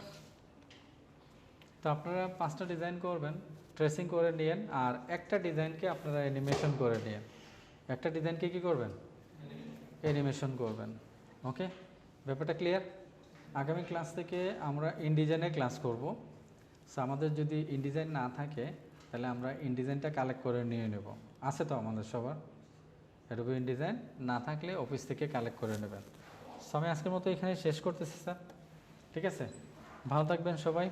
তো আপনারা 5টা ডিজাইন করবেন, ট্রেসিং করে নিয়েন, আর একটা ডিজাইনকে আপনারা অ্যানিমেশন করে নিয়েন। একটা ডিজাইনকে কী করবেন, অ্যানিমেশন করবেন। ওকে, ব্যাপারটা ক্লিয়ার? আগামী ক্লাস থেকে আমরা ইনডিজাইনের ক্লাস করব। সো আমাদের যদি ইনডিজাইন না থাকে তাহলে আমরা ইনডিজাইনটা কালেক্ট করে নিয়ে নেব। আছে তো আমাদের সবার এরকম ইনডিজাইন, না থাকলে অফিস থেকে কালেক্ট করে নেবেন। সো আমি আজকের মতো এখানে শেষ করতেছি স্যার। ঠিক আছে, ভালো থাকবেন সবাই।